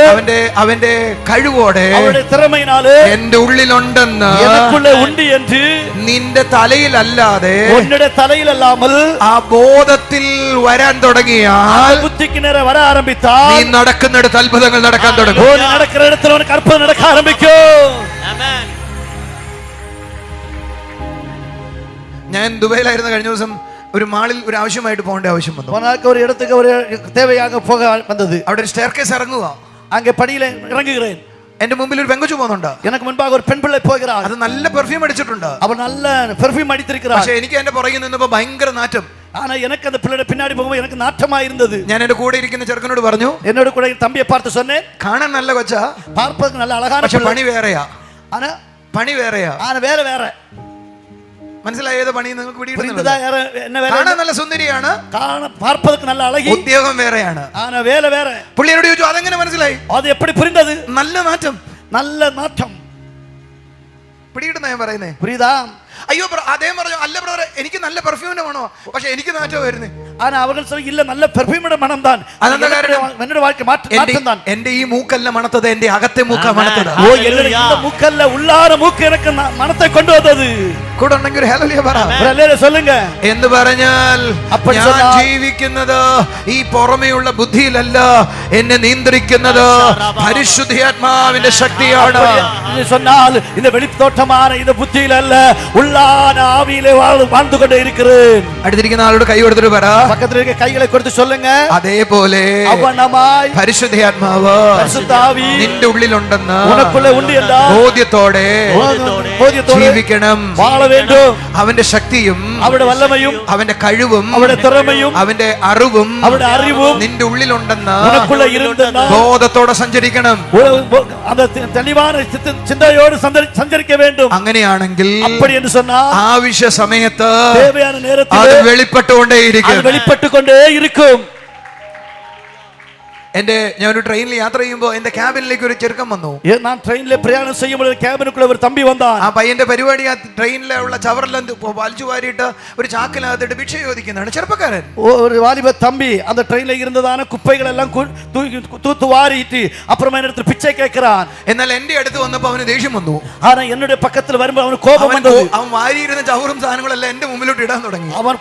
അവന്റെ കഴിവോടെ, அவருடைய திறமையினாலே എന്റെ ഉള്ളിലുണ്ടെന്ന്, எனக்குள்ளே உண்டு என்று നിന്റെ തലയിലല്ലാതെ உன்னுடைய தலையில் அல்லாமல் ആ ബോധത്തിൽ വരാൻ തുടങ്ങിയാൽ, புத்திக்கு நேர வர ஆரம்பித்தால், നീ നടക്കുന്നിടത്ത് അത്ഭുതങ്ങൾ നടക്കാൻ തുടങ്ങും. நீ நடக்கிற இடத்துல உனக்கு அற்புதம் நடக்க ஆரம்பிக்கும். ஆமென். ഞാൻ ദുബൈയിലായിരുന്നു. കഴിഞ്ഞ ദിവസം ഒരു മാളിൽ ഒരു ആവശ്യമായിട്ട് പോകേണ്ട ആവശ്യം വന്നു. ஒரு இடத்துக்கு ஒரு தேவையாக போக வந்தது. അവിടെ ഒരു സ്റ്റെയർ കേസ് ഇറങ്ങുക. அங்கே படியில இறங்குகிறேன். എന്റെ മുമ്പിൽ ഒരു പെങ്കൊച്ചു പോകുന്നുണ്ട്. எனக்கு முன்பாக ஒரு பெண் பிள்ளை போகிறாள். അത് നല്ല പെർഫ്യൂം അടിച്ചിട്ടുണ്ട്. அவள் நல்ல பெர்ஃப்யூம் அடித்திருக்கிறாள். പക്ഷെ എനിക്ക് എന്റെ പുറകിൽ നിന്നപ്പോ ഭയങ്കര നാറ്റം. ஆனா எனக்கு அந்த பிள்ளைയുടെ பின்னாடி போகும்போது எனக்கு நாட்டமா இருந்தது. ഞാൻ എന്റെ കൂടെ ഇരിക്കുന്ന ചെറുക്കനോട് പറഞ്ഞു, என்னோட கூட தம்பியை பார்த்து சொன்னேன், കാണാൻ നല്ല കൊച്ചാ, பார்ப்பதற்கு நல்ல அழகான പക്ഷെ பிள்ளை. പണി വേറെയാ. ஆனா പണി വേറെയാ. ஆனா வேற வேற. മനസ്സിലായ ഏത് പണി നിങ്ങൾക്ക് புரிந்ததா? என்ன வேற? കാണാൻ നല്ല സുന്ദരിയാണ്, பார்ப்பதற்கு நல்ல அழகி, ഉദ്യോഗം വേറെയാണ്. ஆனா வேலை வேற. പുള്ളി എന്നോട് ചോദിച്ചു, അതെങ്ങനെ മനസ്സിലായി? அது எப்படி புரிந்தது? നല്ല നാറ്റം, நல்ல நாட்டம். പിടികിട്ടുന്ന ഞാൻ പറയുന്നേ, புரியுதா? അയ്യോ അദ്ദേഹം പറഞ്ഞു, അല്ല ബ്രദറെ എനിക്ക് നല്ല പെർഫ്യൂമിന്റെ മണോ, പക്ഷെ എനിക്ക് നാറ്റം വരുന്നേ. ஆனா அவர்கள் சொல்ல இல்ல நல்ல பெர்ஃப்யூமோட மனம் தான். അതെന്താ കാരണം? என்னோட வாழ்க்கை மாற்றம் தான். എന്റെ ഈ മൂക്കല്ല മണത്തത്, എന്റെ അകത്തെ മൂക്കാ മണത്തത്. ஓ என்னோட இந்த மூக்கல்ல உள்ளார மூக்கு எனக்கு மனத்தை கொண்டு വന്നത്. കൂടെ ഉണ്ടെങ്കിൽ ഒരു ഹല്ലേലൂയ പറ. ഹല്ലേലൂയ சொல்லுங்க. എന്ന് പറഞ്ഞാൽ ഞാൻ ജീവിക്കുന്നത് ഈ പുറമേയുള്ള ബുദ്ധിയിലല്ല, എന്നെ നിയന്ത്രിക്കുന്നത് പരിശുദ്ധാത്മാവിന്റെ ശക്തിയാണ്. சொன்னால் இந்த வெளித்தோட்டமான இந்த புத்தியில் அல்ல, உள்ளான ஆவியிலே வாழ்ந்து கொண்டே இருக்கிறேன். അടുത്തിരിക്കുന്ന ആളോട് കൈ കൊടുത്തിട്ട് പറ, பக்கத்துல இருக்க கைகளை கொடுத்து சொல்லுங்க, അതേപോലെ அவனமாய் പരിശുദ്ധാത്മാവ് பரிசுத்த ஆவி നിന്റെ ഉള്ളിലുണ്ടെന്ന് உனக்குள்ள உண்டு என்றால் ബോധ്യത്തോടെ போதியத்தோடு ജീവിക്കണം. வாழ வேண்டும். അവന്റെ ശക്തിയും அவருடைய வல்லமையும் അവന്റെ കഴിവും அவருடைய திறமையும் അവന്റെ അറിവും அவருடைய அறிவும் നിന്റെ ഉള്ളിലുണ്ടെന്ന് உனக்குள்ள இருந்தால் ബോധത്തോടെ സഞ്ചരിക്കണം. அந்த தெளிவான சிந்தையோடு சஞ்சரிக்க வேண்டும். അങ്ങനെയാണെങ്കിൽ அப்படி என்று சொன்னால் ആവശ്യ സമയത്ത് தேவையான അത് நேரத்தில் വെളിപ്പെട്ടുകൊണ്ടേയിരിക്കും. அது வெளிப்பட்டு கொண்டே இருக்கும். ഞാനൊരു ട്രെയിനിൽ യാത്ര ചെയ്യുമ്പോൾ എന്റെ ക്യാബിനിലേക്ക് ഒരു ചെറുക്കൻ വന്നു. நான் ட்ரெயின்ல பிரயாணம் செய்யும்போது கேபினுக்குள்ள ஒரு தம்பி வந்தான். ആ പയ്യന്റെ പരിപാടി ആ ട്രെയിനിലുള്ള ചവറെല്ലാം വലിച്ചു വാരിയിട്ട് ഒരു ചാക്കിനകത്തിട്ട് ഭിക്ഷ ചോദിക്കുന്നതാണ് ചെറുപ്പക്കാരൻ. ஒரு வாலிப தம்பி அந்த ட்ரெயின்ல இருந்ததான குப்பைகள் எல்லாம் தூத்து வாரிட்டு அப்புறமா இடத்துல பிச்சை கேட்கிறான். എന്നാൽ എന്റെ അടുത്ത് വന്നപ്പോൾ അവന് ദേഷ്യം വന്നു. ஆனா என்னுடைய பக்கத்துல வரும்போது அவனுக்கு கோபம் வந்தது. അവൻ വാരിയിരുന്ന ചവറും സാധനങ്ങളെല്ലാം എന്റെ മുമ്പിലോട്ട് ഇടാൻ തുടങ്ങി. அவன்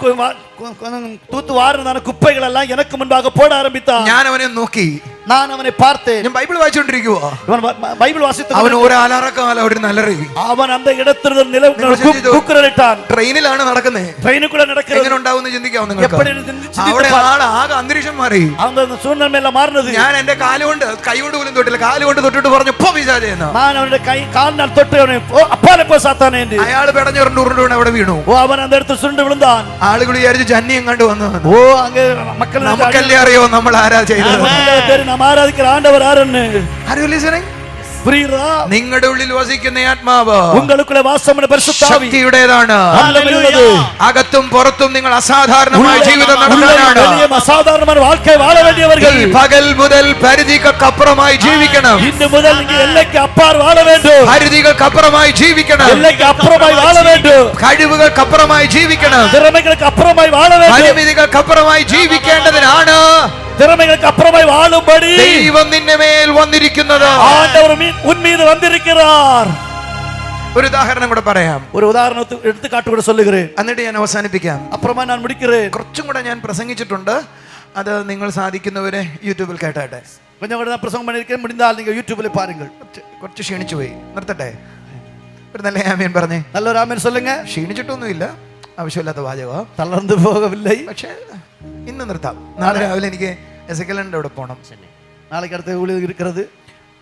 தூத்து வாரினதான குப்பைகள் எல்லாம் எனக்கு முன்பாக போட ஆரம்பித்தான். ഞാൻ അവനെ നോക്കി, நான் அவனை பார்த்தேன். ഞാൻ ബൈബിൾ വായിച്ചുകൊണ്ടിരിക്കുവാ. பைபிள் வாசித்து അവൻ ഒരു അലാറക്കാലം അവിടെ നിലറി. அவன் அந்த இடத்துல கூக்குரலிட்டான். ട്രെയിനിലാണ് നടക്കുന്നത്. ட்ரெயினுக்குள்ள நடக்கிறது എങ്ങനെ ഉണ്ടാവുമെന്ന് ചിന്തിക്കാവും നിങ്ങൾക്ക്. எப்படி അവിടെ ആകെ അന്തരീക്ഷം മാറി. அந்த சூழ்நிலை எல்லாம் மாறினது. ഞാൻ എന്റെ കാലുകൊണ്ട് കൈകൊണ്ട് പോലും തൊട്ടില്ല, കാലുകൊണ്ട് തൊട്ടിട്ട് പറഞ്ഞു പോ പിശാചേന്ന്. நான் அவனுடைய கால்னால் தொட்டு அவனை அப்பாலே போ சாத்தானே என்று. അയാൾ പെടഞ്ഞുരുണ്ട് അവിടെ വീണു. அவன் அந்த இடத்துல சுருண்டு விழுந்தான். ആളുകൾ വിചാരിച്ചു ജന്യം കണ്ടു വന്നു. அங்க மக்கள் നമുക്കല്ലേ അറിയോ നമ്മൾ ആരാ ചെയ്തത്. நாம் ആരാധിக்கிற ആண்டவர் யாருன்னு. Are you listening? புரியுதா? നിങ്ങളുടെ ഉള്ളിൽ വസിക്കുന്ന ആത്മാവ് உங்களுக்குள்ள வாசமான பரிசுத்த ஆவி ശക്തിയുടേതാണ്. വല്ലമയുള്ളത്. അകത്തും പുറത്തും നിങ്ങൾ അസാധാരണമായ ജീവിതം നടത്താനാണ്. அசாதாரணமான வாழ்க்கை வாழ வேண்டியவர்கள். ഈ പകൽ മുതൽ പരിധികൾക്കപ്പുറമായി ജീവിക്കണം. இன்று முதல் நீங்க எல்லைக்கு அப்பால் வாழ வேண்டும். പരിധികൾക്കപ്പുറമായി ജീവിക്കണം. எல்லைக்கு அப்புறமாய் வாழ வேண்டும். കഴിവുകൾക്കപ്പുറമായി ജീവിക്കണം. திறமைகளுக்கு அப்புறமாய் வாழ வேண்டும். പരിമിതികൾക്കപ്പുറമായി ജീവിക്കേണ്ടതിനാണ് திறமைகளுக்கு அப்புறமாய் வாழும்படி ദൈവം നിന്റെ മേൽ വന്നിരിക്കുന്നത്. ஆண்டவர் உன் மீது வந்திருக்கிறார். ഒരു ഉദാഹരണം കൂടെ പറയാം. ஒரு உதாரணத்தை எடுத்துக்காட்டு கூட சொல்லுகிறேன். എന്നിട്ട് ഞാൻ അവസാനിപ്പിക്കാം. அப்புறமா நான் முடிக்கிறேன். കുറച്ചും കൂടെ ഞാൻ പ്രസംഗിച്ചിട്ടുണ്ട്. അത് നിങ്ങൾ സാധിക്കുന്നവരെ യൂട്യൂബിൽ കേട്ടാട്ടെ. கொஞ்சம் கூட நான் பிரசங்கம் பண்ணிருக்கேன். முடிந்தால் நீங்க யூடியூப்ல பாருங்கள். കുറച്ച് ക്ഷീണിച്ചു പോയി, നിർത്തട്ടെ. ഒരു നല്ല ആമേൻ പറഞ്ഞേ. நல்ல ஒரு ஆமென் சொல்லுங்க. ക്ഷീണിച്ചിട്ടൊന്നുമില്ല, ആവശ്യമില്ലാത്ത വാചകമാണ്. தளர்ந்து போகவில்லை. പക്ഷേ ഇന്ന് നിർത്താം. നാളെ രാവിലെ എനിക്ക് എസക്കലിന്റെ അവിടെ പോകണം. நாளைக்கு அடுத்த ஊழியர் இருக்கிறது.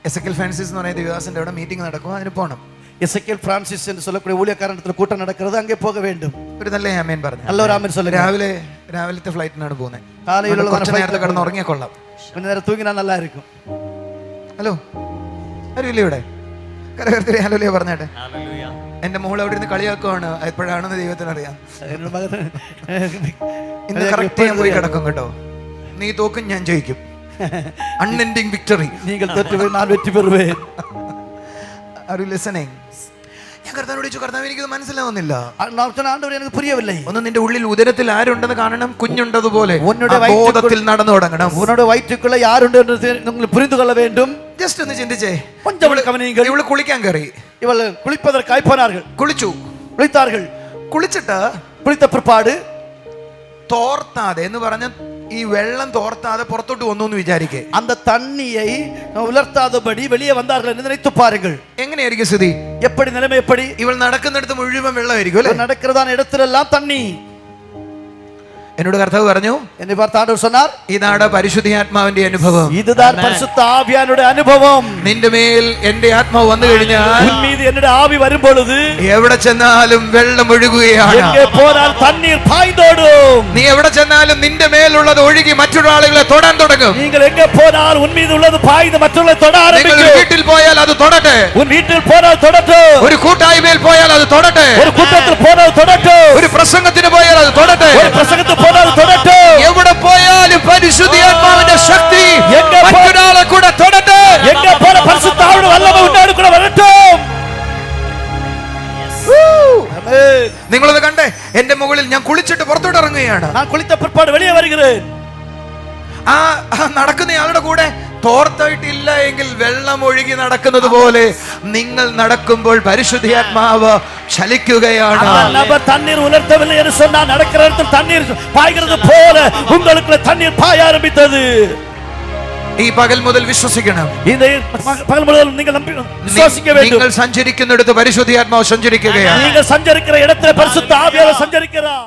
എസക്കൽ ഫ്രാൻസിസ് എന്ന് പറയുന്ന ദേവദാസന്റെ അവിടെ മീറ്റിംഗ് നടക്കും, അതിന് പോകണം. எசேக்கியேல் பிரான்சிஸ் என்று சொல்லக்கூடிய ஊழியக்காரனத்துல கூட்டம் நடக்கிறது, அங்கே போக வேண்டும். ഒരു നല്ല ആമേൻ പറഞ്ഞു. நல்ல ஒரு ஆமென் சொல்லுங்க. രാവിലത്തെ ഫ്ലൈറ്റിനാണ് പോകുന്നത്. காலையில കുറച്ച് നേരത്തെ കിടന്ന് ഉറങ്ങിയാൽ കൊള്ളാം. கொஞ்ச நேரம் தூங்கினா நல்லா இருக்கும். ഹലോ, ആരുമില്ല ഇവിടെ? കരകർത്തിരി ഹലോലിയ പറഞ്ഞേട്ടെ. എന്റെ മോൾ അവിടെ ഇരുന്ന് കളിയാക്കുവാണ്, എപ്പോഴാണെന്ന് ദൈവത്തിന് അറിയാം. ഇന്ന് കറക്റ്റ് ഞാൻ പോയി കിടക്കും കേട്ടോ. നീ തോക്കും, ഞാൻ ജയിക്കും. Unending victory. நீங்கள் தோற்று நான் வெற்றி பெறுவேன். Are you listening? ഞാൻ കർത്താവിനോട് ചോദിച്ചു, കർത്താവ് എനിക്കത് മനസ്സിലാവുന്നില്ല. ஆண்டவர் எனக்கு புரியவில்லை. ഒന്ന് നിന്റെ ഉള്ളിൽ ഉദരത്തിൽ ആരുണ്ടെന്ന് കാണണം, കുഞ്ഞുണ്ടതുപോലെ ഉന്നയുടെ ബോധത്തിൽ നടന്നു തുടങ്ങണം. உன்னோட வயிற்றுக்குள்ள யாருண்டு என்று நீங்கள் புரிந்து கொள்ள வேண்டும். ജസ്റ്റ് ഒന്ന് ചിന്തിച്ചേ. கொஞ்சம் கவனியுங்கள். ഇവള് കുളിക്കാൻ കയറി. இவள் குளிப்பதற்காய் போனார்கள். குளித்தார்கள். കുളിച്ചിട്ട് குளித்த பிற்பாடு തോർത്താതെ എന്ന് പറഞ്ഞ ഈ വെള്ളം തോർത്താതെ പുറത്തോട്ട് വന്നു എന്ന് വിചാരിക്കേ. அந்த தண்ணியை உலர்த்தாதபடி வெளியே வந்தார்கள் என்று நினைத்து பாருங்கள். എങ്ങനെയായിരിക്കും സ്ഥിതി? எப்படி நிலைமை? எப்படி? ഇവൾ നടക്കുന്നിടത്ത് മുഴുവൻ വെള്ളമായിരിക്കും അല്ലേ? நடக்கிறதான இடத்திலெல்லாம் தண்ணி. എന്നോട് കർത്താവ് പറഞ്ഞു, என்னை பார்த்து ஆண்டவர் சொன்னார், ഇതാണ് പരിശുദ്ധാത്മാവിന്റെ അനുഭവം. இதுதான் பரிசுத்த ஆவியானுடைய அனுபவம். നിന്റെ മേൽ എന്റെ ആത്മാവ് വന്നു കഴിഞ്ഞാൽ, உன் மீது என்னுடைய ஆவி வரும் பொழுது എവിടെ ചെന്നാലും വെള്ളം ഒഴുകുകയാണ്. எங்கே போனால் தண்ணீர் பாய்ந்தோடும். നീ എവിടെ ചെന്നാലും നിന്റെ മേലുള്ളത് ഒഴുകി മറ്റൊരു ആളുകളെ തൊടാൻ തുടങ്ങും. நீங்கள் எங்கே போனால் உன் மீது உள்ளது பாய்ந்து மற்றவர்களை தொட ஆரம்பிக்கும். വീട്ടിൽ പോയാൽ അത് തൊടട്ടെ. உன் வீட்டில் போனால் தொடட்டும். ഒരു കൂട്ടായ്മയിൽ പോയാൽ അത് തൊടട്ടെ. ஒரு கூட்டத்தில் போனால் தொடட்டும். ഒരു പ്രസംഗത്തിന് പോയാൽ അത് തൊടട്ടെ. ஒரு பிரசங்கத்துக்கு போனால் தொடட்டும். എവിടെ പോയാലും പരിശുദ്ധാത്മാവിന്റെ ശക്തി മറ്റൊരാളെ കൂടെ തൊടട്ടെ. எங்கே போன பரிசுத்த ஆவியின் வல்லமை உன்னோடு கூட வரட்டும். ஆமென். നിങ്ങളത് കണ്ടേ? എന്റെ മുകളിൽ ഞാൻ കുളിച്ചിട്ട് പുറത്തോട്ട് ഇറങ്ങുകയാണ്. நான் குளித்த பிற்பாடு வெளியே வருகிறேன். ആ നടക്കുന്നയാളുടെ കൂടെ തോർത്തായിട്ടില്ല എങ്കിൽ വെള്ളം ഒഴുകി നടക്കുന്നത് പോലെ നിങ്ങൾ നടക്കുമ്പോൾ പരിശുദ്ധാത്മാവ് ചലിക്കുകയാണ്. நபர் தண்ணீர் உலர்த்தவில்லை என்று சொன்னால் நடக்கிற இடத்தில் தண்ணீர் பாய்கிறது போல உங்களுக்குள்ள தண்ணீர் பாய ஆரம்பித்தது. ഈ പകൽ മുതൽ വിശ്വസിക്കണം. இந்த பகல் முழுவதும் நீங்கள் விசுவாசிக்க வேண்டும். നിങ്ങൾ സഞ്ചരിക്കുന്നിടത്ത് പരിശുദ്ധാത്മാവ് സഞ്ചരിക്കുകയാണ്. நீங்கள் சஞ்சரிக்கிற இடத்துல பரிசுத்த ஆவியானவர் சஞ்சரிக்கிறார்.